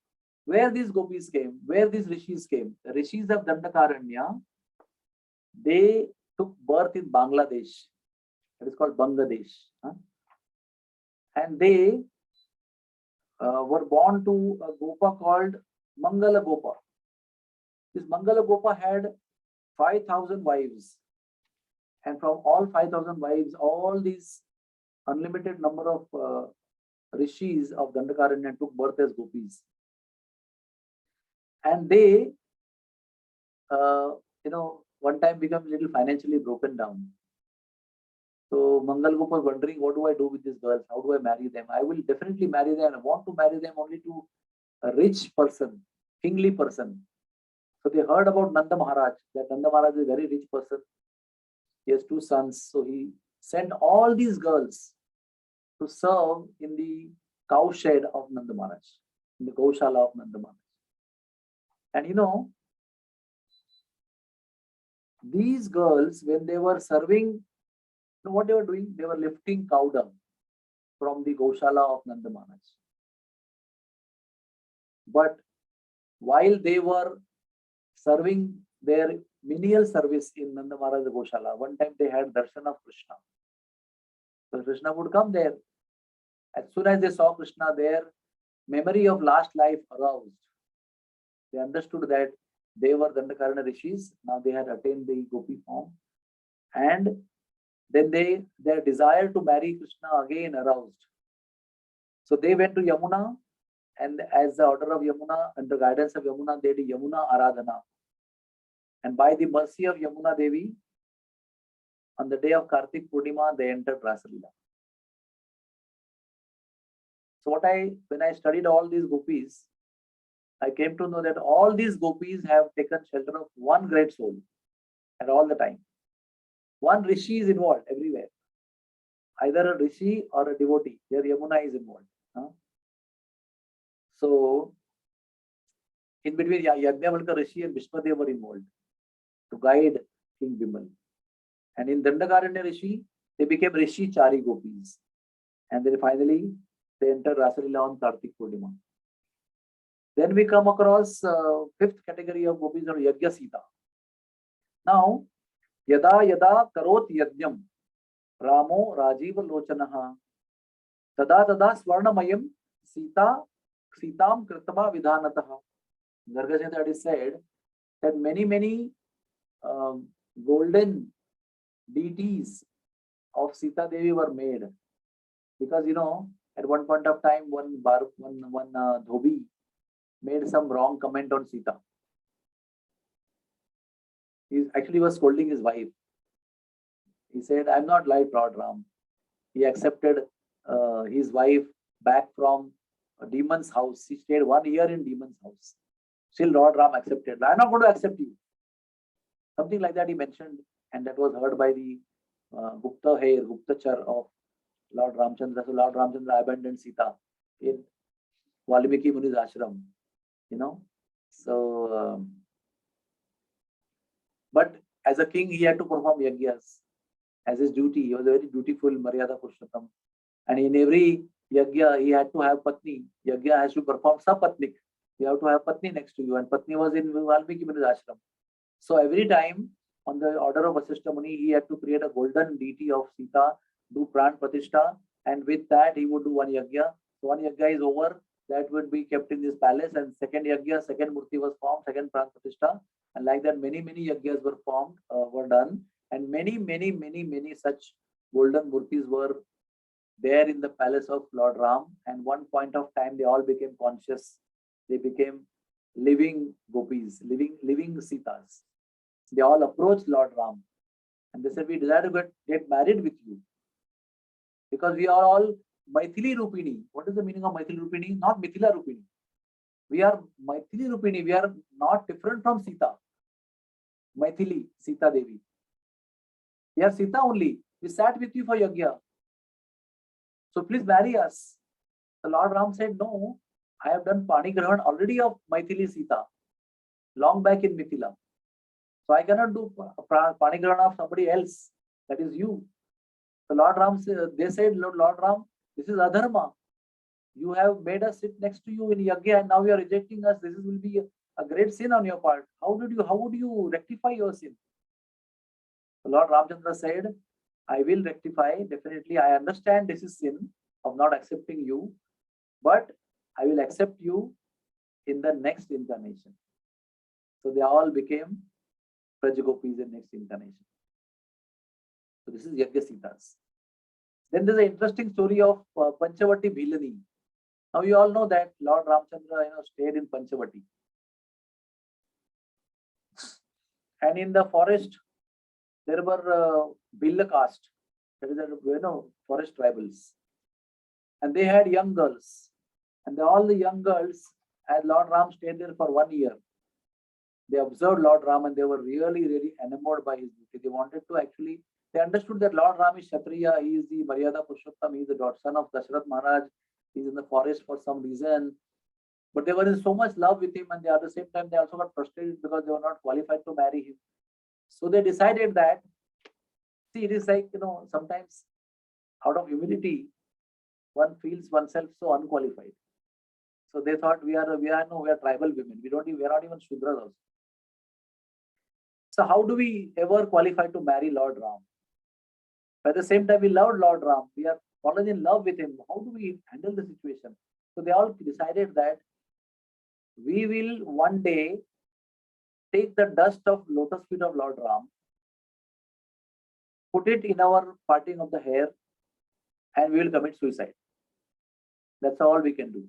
where these Gopis came, where these Rishis came, the Rishis of Dandakaranya, they took birth in Bangladesh. It is called Bangladesh. And they were born to a Gopa called Mangala Gopa. This Mangala Gopa had 5,000 wives. And from all 5,000 wives, all these unlimited number of rishis of Dandakaranya took birth as gopis. And they, one time become a little financially broken down. So Mangal Gop was wondering, what do I do with these girls? How do I marry them? I will definitely marry them. I want to marry them only to a rich person, kingly person. So they heard about Nanda Maharaj, that Nanda Maharaj is a very rich person. He has 2 sons. So he sent all these girls to serve in the cow shed of Nanda Maharaj, in the Gaushala of Nanda Maharaj. And these girls, when they were serving, what they were doing? They were lifting cow dung from the Gaushala of Nanda Maharaj. But while they were serving their menial service in Nanda Maharaj Gaushala, one time they had darshan of Krishna. So Krishna would come there. As soon as they saw Krishna, their memory of last life aroused. They understood that they were Dandakarana rishis. Now they had attained the gopi form. And then their desire to marry Krishna again aroused. So they went to Yamuna, and as the order of Yamuna, under guidance of Yamuna, they did Yamuna Aradhana. And by the mercy of Yamuna Devi, on the day of Kartik Purnima, they entered RaasLeela. So when I studied all these gopis, I came to know that all these gopis have taken shelter of one great soul at all the time. One rishi is involved everywhere. Either a rishi or a devotee. Here Yamuna is involved. So, in between Yajnavalkya Rishi and Vishwadev were involved to guide King Bimal. And in Dandakaranya Rishi, they became Rishi Chari Gopis. And then finally, they entered RaasLeela on Kartik Purnima. Then we come across 5th category of gopis or Yajna Sita. Now, Yada Yada Karot Yajnam Ramo Rajiva Lochanaha Tada Tada Swarnamayam Sitam Kritama Vidhanataha. Gargasita it is said that many golden deities of Sita Devi were made. Because at one point of time, one Dhobi made some wrong comment on Sita. He actually was scolding his wife. He said, I'm not like Lord Ram. He accepted his wife back from a demon's house. He stayed 1 year in demon's house. Still Lord Ram accepted. I'm not going to accept you. Something like that he mentioned, and that was heard by the Guptachar of Lord Ramchandra. So Lord Ramchandra abandoned Sita in Valmiki Muni's ashram. So, but as a king, he had to perform yajnas as his duty. He was a very dutiful Maryada Purushottam. And in every yajna, he had to have Patni. Yajna has to perform Sapatnik. You have to have Patni next to you. And Patni was in Valmiki Muni's ashram. So every time, on the order of Vasishtha Muni, he had to create a golden deity of Sita, do Pran Pratishtha, and with that, he would do one yajna. So one yajna is over. That would be kept in this palace, and second yajna, second murti was formed, second Pran Pratishtha, and like that many yajnas were formed, were done, and many such golden murtis were there in the palace of Lord Ram. And one point of time, they all became conscious. They became living gopis, living Sitas. They all approached Lord Ram, and they said, we desire to get married with you, because we are all Maithili Rupini. What is the meaning of Maithili Rupini? Not Mithila Rupini. We are Maithili Rupini. We are not different from Sita. Maithili, Sita Devi. We are Sita only. We sat with you for yajna. So please marry us. The Lord Ram said, no, I have done Panigrahan already of Maithili Sita, long back in Mithila. So I cannot do Panigrahan of somebody else. That is you. So Lord Ram, they said, Lord Ram, this is adharma. You have made us sit next to you in yajna, and now you are rejecting us. This will be a great sin on your part. How would you rectify your sin? So Lord Ramchandra said, I will rectify. Definitely, I understand this is sin of not accepting you, but I will accept you in the next incarnation. So they all became Prajagopis in next incarnation. So this is Yajna Sitas. Then there's an interesting story of Panchavati Bhilani. Now you all know that Lord Ramchandra, stayed in Panchavati. And in the forest, there were Bhilla caste, that is, forest tribals. And they had young girls. And all the young girls, as Lord Ram stayed there for 1 year, they observed Lord Ram and they were really, really enamored by his beauty. They wanted to actually, they understood that Lord Ram is Kshatriya, he is the Maryada Purushottam, he is the son of Dashrath Maharaj, he is in the forest for some reason. But they were in so much love with him, and at the same time, they also got frustrated because they were not qualified to marry him. So they decided that, see, it is like, sometimes out of humility, one feels oneself so unqualified. So they thought we are tribal women. We are not even Shudras also. So how do we ever qualify to marry Lord Ram? At the same time, we loved Lord Ram. We are fallen in love with him. How do we handle the situation? So they all decided that we will one day take the dust of lotus feet of Lord Ram, put it in our parting of the hair, and we will commit suicide. That's all we can do.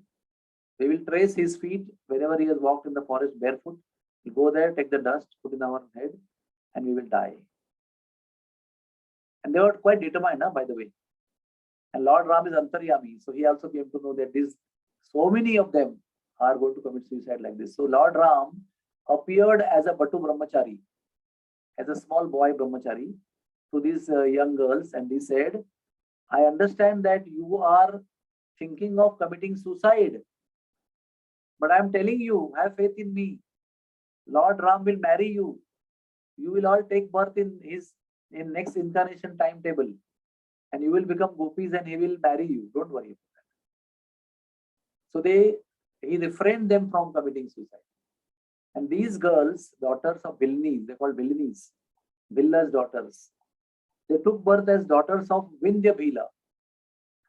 We will trace his feet wherever he has walked in the forest barefoot. We'll go there, take the dust, put in our head, and we will die. And they were quite determined, by the way. And Lord Ram is Antaryami, so he also came to know that so many of them are going to commit suicide like this. So Lord Ram appeared as a Batu Brahmachari, as a small boy Brahmachari, to these young girls, and he said, I understand that you are thinking of committing suicide, but I am telling you, have faith in me. Lord Ram will marry you. You will all take birth in next incarnation timetable, and you will become Gopis and he will marry you. Don't worry about that. So he refrained them from committing suicide. And these girls, daughters of Bhilnis, they called Bhilinis, Bhilla's daughters, they took birth as daughters of Vindhya Bhila.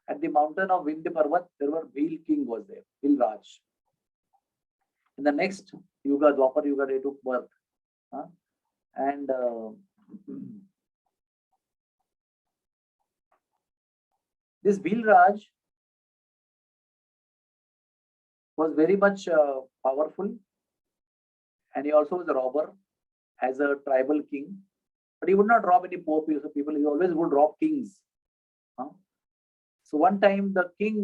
At the mountain of Vindhya Parvat, there were Bhil king was there, Bhil Raj. In the next Yuga, Dwapar Yuga, they took birth. And this Bhil Raj was very much powerful, and he also was a robber as a tribal king. But he would not rob any poor people, he always would rob kings. So one time the king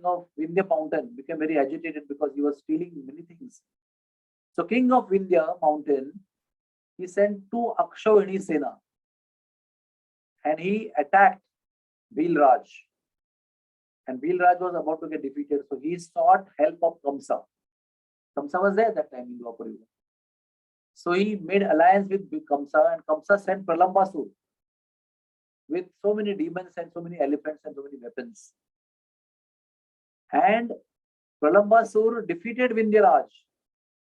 of Vindhya mountain, became very agitated because he was stealing many things. So king of Vindhya mountain, he sent 2 Akshavini Sena, and he attacked Bhil Raj. And Bhil Raj was about to get defeated, so he sought help of Kamsa. Kamsa was there at that time in Dwapar Yuga. So he made alliance with Kamsa, and Kamsa sent Pralambasur with so many demons and so many elephants and so many weapons. And Pralambasur defeated Vindhyaraj,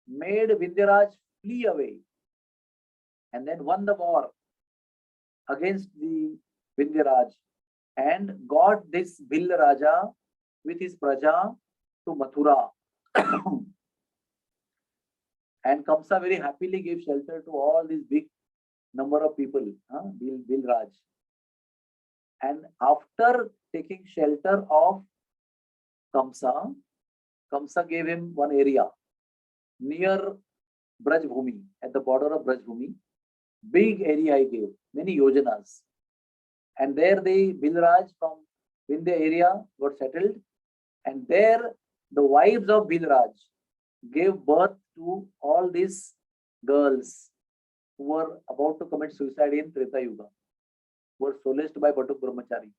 made Vindhyaraj flee away, and then won the war against the Vindhyaraj, and got this Bhil Raja with his Praja to Mathura. And Kamsa very happily gave shelter to all these big number of people, Bhil Raj. And after taking shelter of Kamsa, Kamsa gave him one area near Brajbhumi, at the border of Brajbhumi. Big area he gave, many yojanas. And there the Bhil Raj from Vindhya area got settled. And there the wives of Bhil Raj gave birth to all these girls who were about to commit suicide in Treta Yuga, who were solaced by Batuk Brahmachari.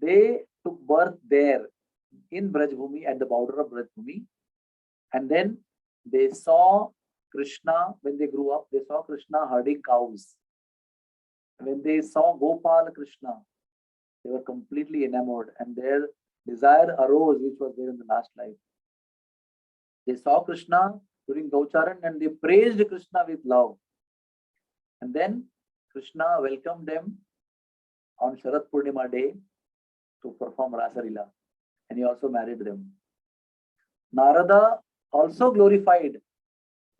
They took birth there in Brajbhumi, at the border of Brajbhumi. And then they saw Krishna, when they grew up, they saw Krishna herding cows. When they saw Gopal Krishna, they were completely enamored, and their desire arose, which was there in the last life. They saw Krishna during Gaucharan and they praised Krishna with love. And then Krishna welcomed them on Sharat Purnima day to perform RaasLeela, and he also married them. Narada also glorified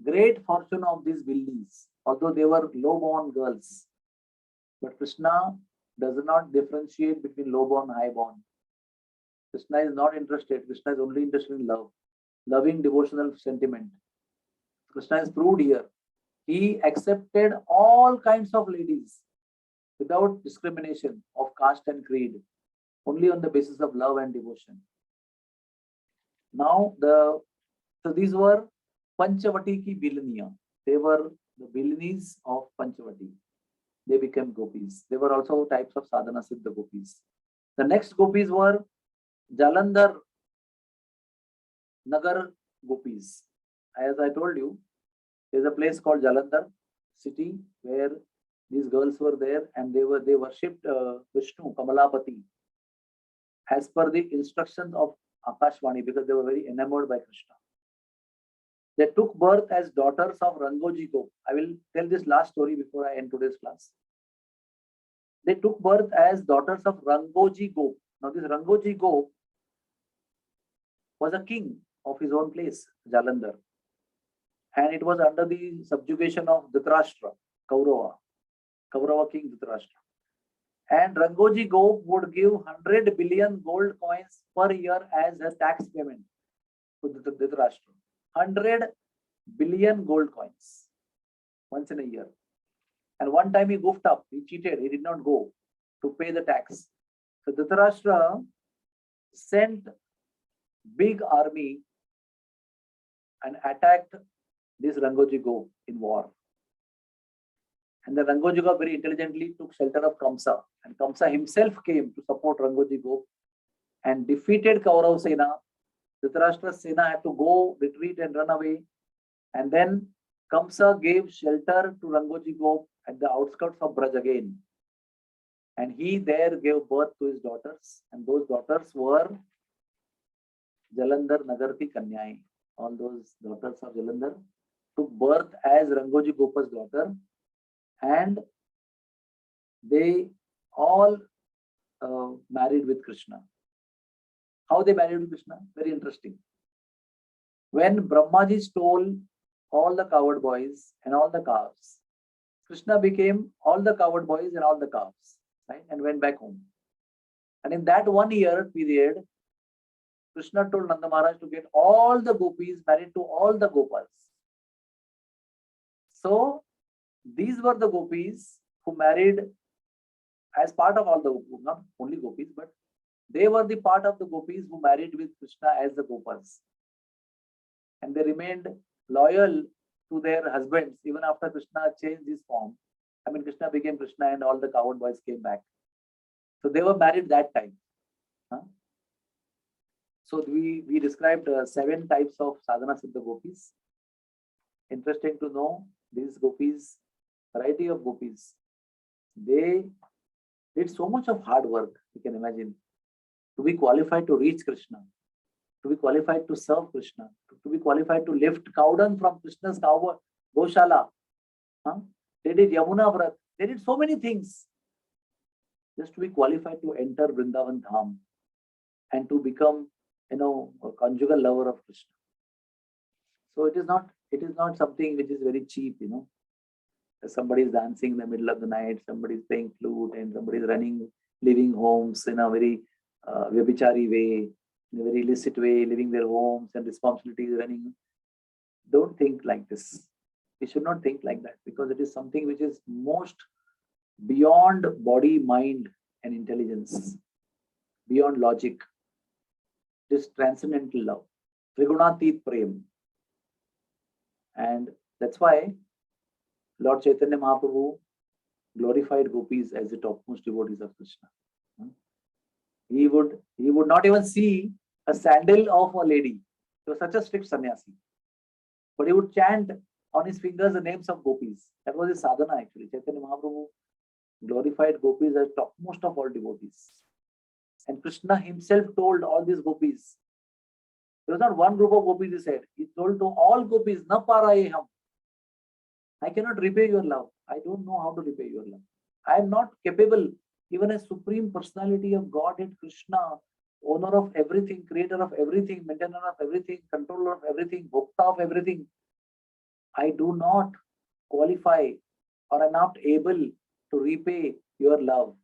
great fortune of these Bhilnis, although they were low-born girls. But Krishna does not differentiate between low born, high born. Krishna is not interested. Krishna is only interested in love, loving devotional sentiment. Krishna is proved here. He accepted all kinds of ladies without discrimination of caste and creed, only on the basis of love and devotion. Now, so these were Panchavati ki Bilaniya. They were the Bilanis of Panchavati. They became Gopis. They were also types of sadhana siddha Gopis. The next Gopis were Jalandhar Nagar Gopis. As I told you, there's a place called Jalandhar city where these girls were there, and they worshipped Vishnu, Kamalapati, as per the instructions of Akashvani, because they were very enamored by Krishna. They took birth as daughters of Rangoji Gop. I will tell this last story before I end today's class. They took birth as daughters of Rangoji Gop. Now this Rangoji Gop was a king of his own place, Jalandhar. And it was under the subjugation of Dhritarashtra, Kaurava king Dhritarashtra. And Rangoji Gop would give 100 billion gold coins per year as a tax payment to Dhritarashtra. 100 billion gold coins once in a year. And one time he goofed up, he cheated, he did not go to pay the tax. So Dhritarashtra sent big army and attacked this Rangoji Gop in war. And the Rangoji Gop very intelligently took shelter of Kamsa. And Kamsa himself came to support Rangoji Gop and defeated Kaurav Sena. Dhritarashtra's Sena had to go, retreat and run away. And then Kamsa gave shelter to Rangoji Gop at the outskirts of Braj again. And he there gave birth to his daughters. And those daughters were Jalandhar Nagarti Kanyai. All those daughters of Jalandhar took birth as Rangoji Gopa's daughter. And they all married with Krishna. How they married with Krishna? Very interesting. When Brahmaji stole all the coward boys and all the calves, Krishna became all the coward boys and all the calves, right? And went back home. And in that 1 year period, Krishna told Nanda Maharaj to get all the gopis married to all the Gopals. So these were the gopis who married as part of all the gopis, not only gopis, but they were the part of the gopis who married with Krishna as the Gopals. And they remained loyal to their husbands even after Krishna changed his form. I mean, Krishna became Krishna and all the coward boys came back. So they were married that time. So we described 7 types of sadhana siddha gopis. Interesting to know, these gopis, variety of gopis, they did so much of hard work, you can imagine, to be qualified to reach Krishna, to be qualified to serve Krishna, to be qualified to lift cow dung from Krishna's Goshala. They did Yamuna Vrat. They did so many things just to be qualified to enter Vrindavan Dham and to become, a conjugal lover of Krishna. So it is not something which is very cheap, Somebody is dancing in the middle of the night, somebody is playing flute, and somebody is living homes in a very vyabhichari way, in a very illicit way, living their homes and responsibilities running. Don't think like this. We should not think like that, because it is something which is most beyond body, mind, and intelligence, beyond logic. This transcendental love, Trigunatit Prem. And that's why Lord Chaitanya Mahaprabhu glorified gopis as the topmost devotees of Krishna. He would not even see a sandal of a lady. He was such a strict sannyasi. But he would chant on his fingers the names of gopis. That was his sadhana actually. Chaitanya Mahaprabhu glorified gopis as topmost of all devotees. And Krishna himself told all these gopis. There was not one group of gopis, he said. He told to all gopis, Na parayeham. I cannot repay your love. I don't know how to repay your love. I am not capable, even as supreme personality of Godhead Krishna, owner of everything, creator of everything, maintainer of everything, controller of everything, bhokta of everything. I do not qualify or am not able to repay your love.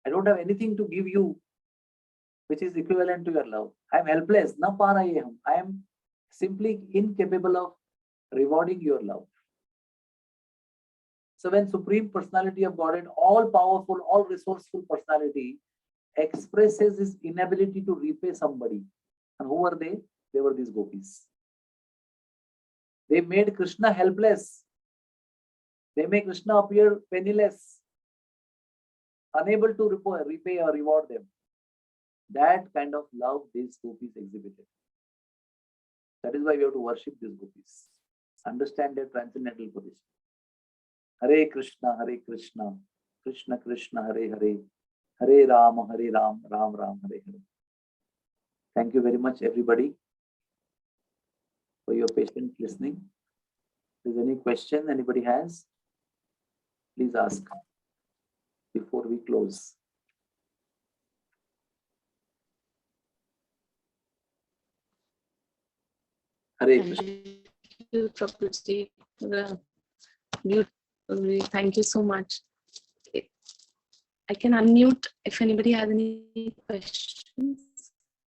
I don't have anything to give you which is equivalent to your love. I am helpless. Na pa rahe hum. I am simply incapable of rewarding your love. So when Supreme Personality of Godhead, all powerful, all resourceful personality, expresses his inability to repay somebody. And who were they? They were these gopis. They made Krishna helpless. They make Krishna appear penniless, unable to repay or reward them. That kind of love these gopis exhibited. That is why we have to worship these gopis. Understand their transcendental position. Hare Krishna, Krishna Krishna, Hare Hare, Hare Ram, Ram Ram, Hare Hare. Thank you very much, everybody, for your patient listening. If there's any question anybody has, please ask before we close. Hare Krishna. Thank you, Prabhuji. Thank you so much. I can unmute if anybody has any questions.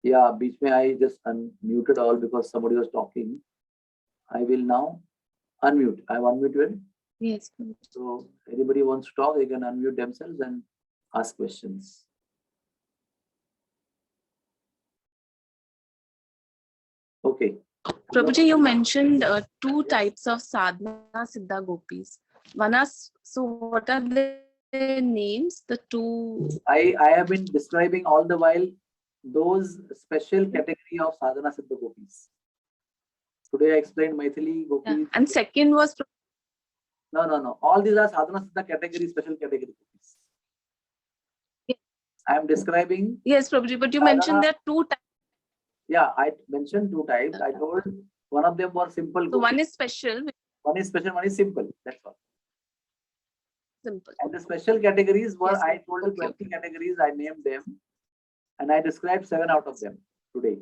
Yeah, beach mein I just unmuted all because somebody was talking. I will now unmute. I have unmuted. Yes. So anybody wants to talk, they can unmute themselves and ask questions. Okay. Prabhuji, you mentioned two types of sadhana siddha gopis. One is, so what are their names? The two. I have been describing all the while those special category of sadhana siddha gopis. Today I explained Maithili gopis. Yeah. And second was. No. All these are sadhana siddha category, special category gopis. Yeah. I am describing. Yes, Prabhuji, but you sadhana, mentioned there are two types. Yeah, I mentioned two types. I told one of them was simple. So one is special. One is special, one is simple. That's all. Simple. And the special categories were, Yes, I told you 20 categories, I named them. And I described 7 out of them today.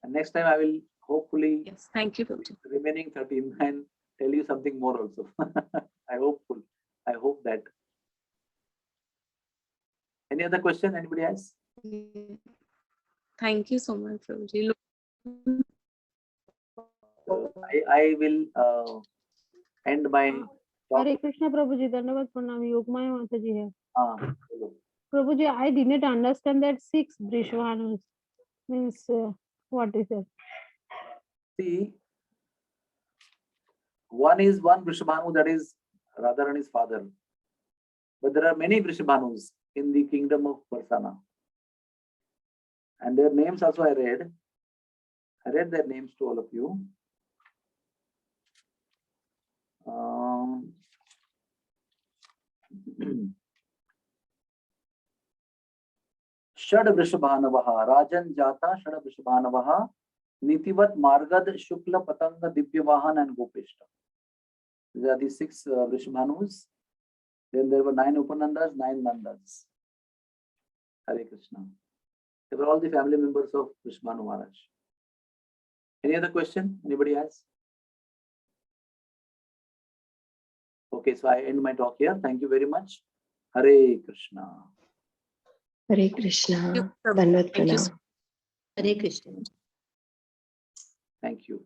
And next time I will hopefully. Yes, thank you, Prabhuji. Remaining 13 and tell you something more also. I hope that. Any other question? Anybody else? Thank you so much, Prabhuji. I will end my talk. Hare Krishna, Prabhuji. Dhanavad Pranam. Yogmaya Mataji hai. Hello. Prabhuji, I did not understand that 6 Brishwanus means what is it? See, one is one Vrishabhanu, that is Radharani's father. But there are many Vrishabhanus in the kingdom of Varsana. And their names also I read. I read their names to all of you. Shad Vrishabhanavaha, Rajan Jata Shad Vrishabhanavaha, Nitivat Margad Shukla Patanga Divyavahan and Gopishta. These are the 6 Vrishabhanus. Then there were 9 Upanandas, 9 Nandas. Hare Krishna. They were all the family members of Vrishabhanu Maharaj. Any other question? Anybody has? Okay, so I end my talk here. Thank you very much. Hare Krishna. Hare Krishna. Thank you. Hare Krishna. Thank you.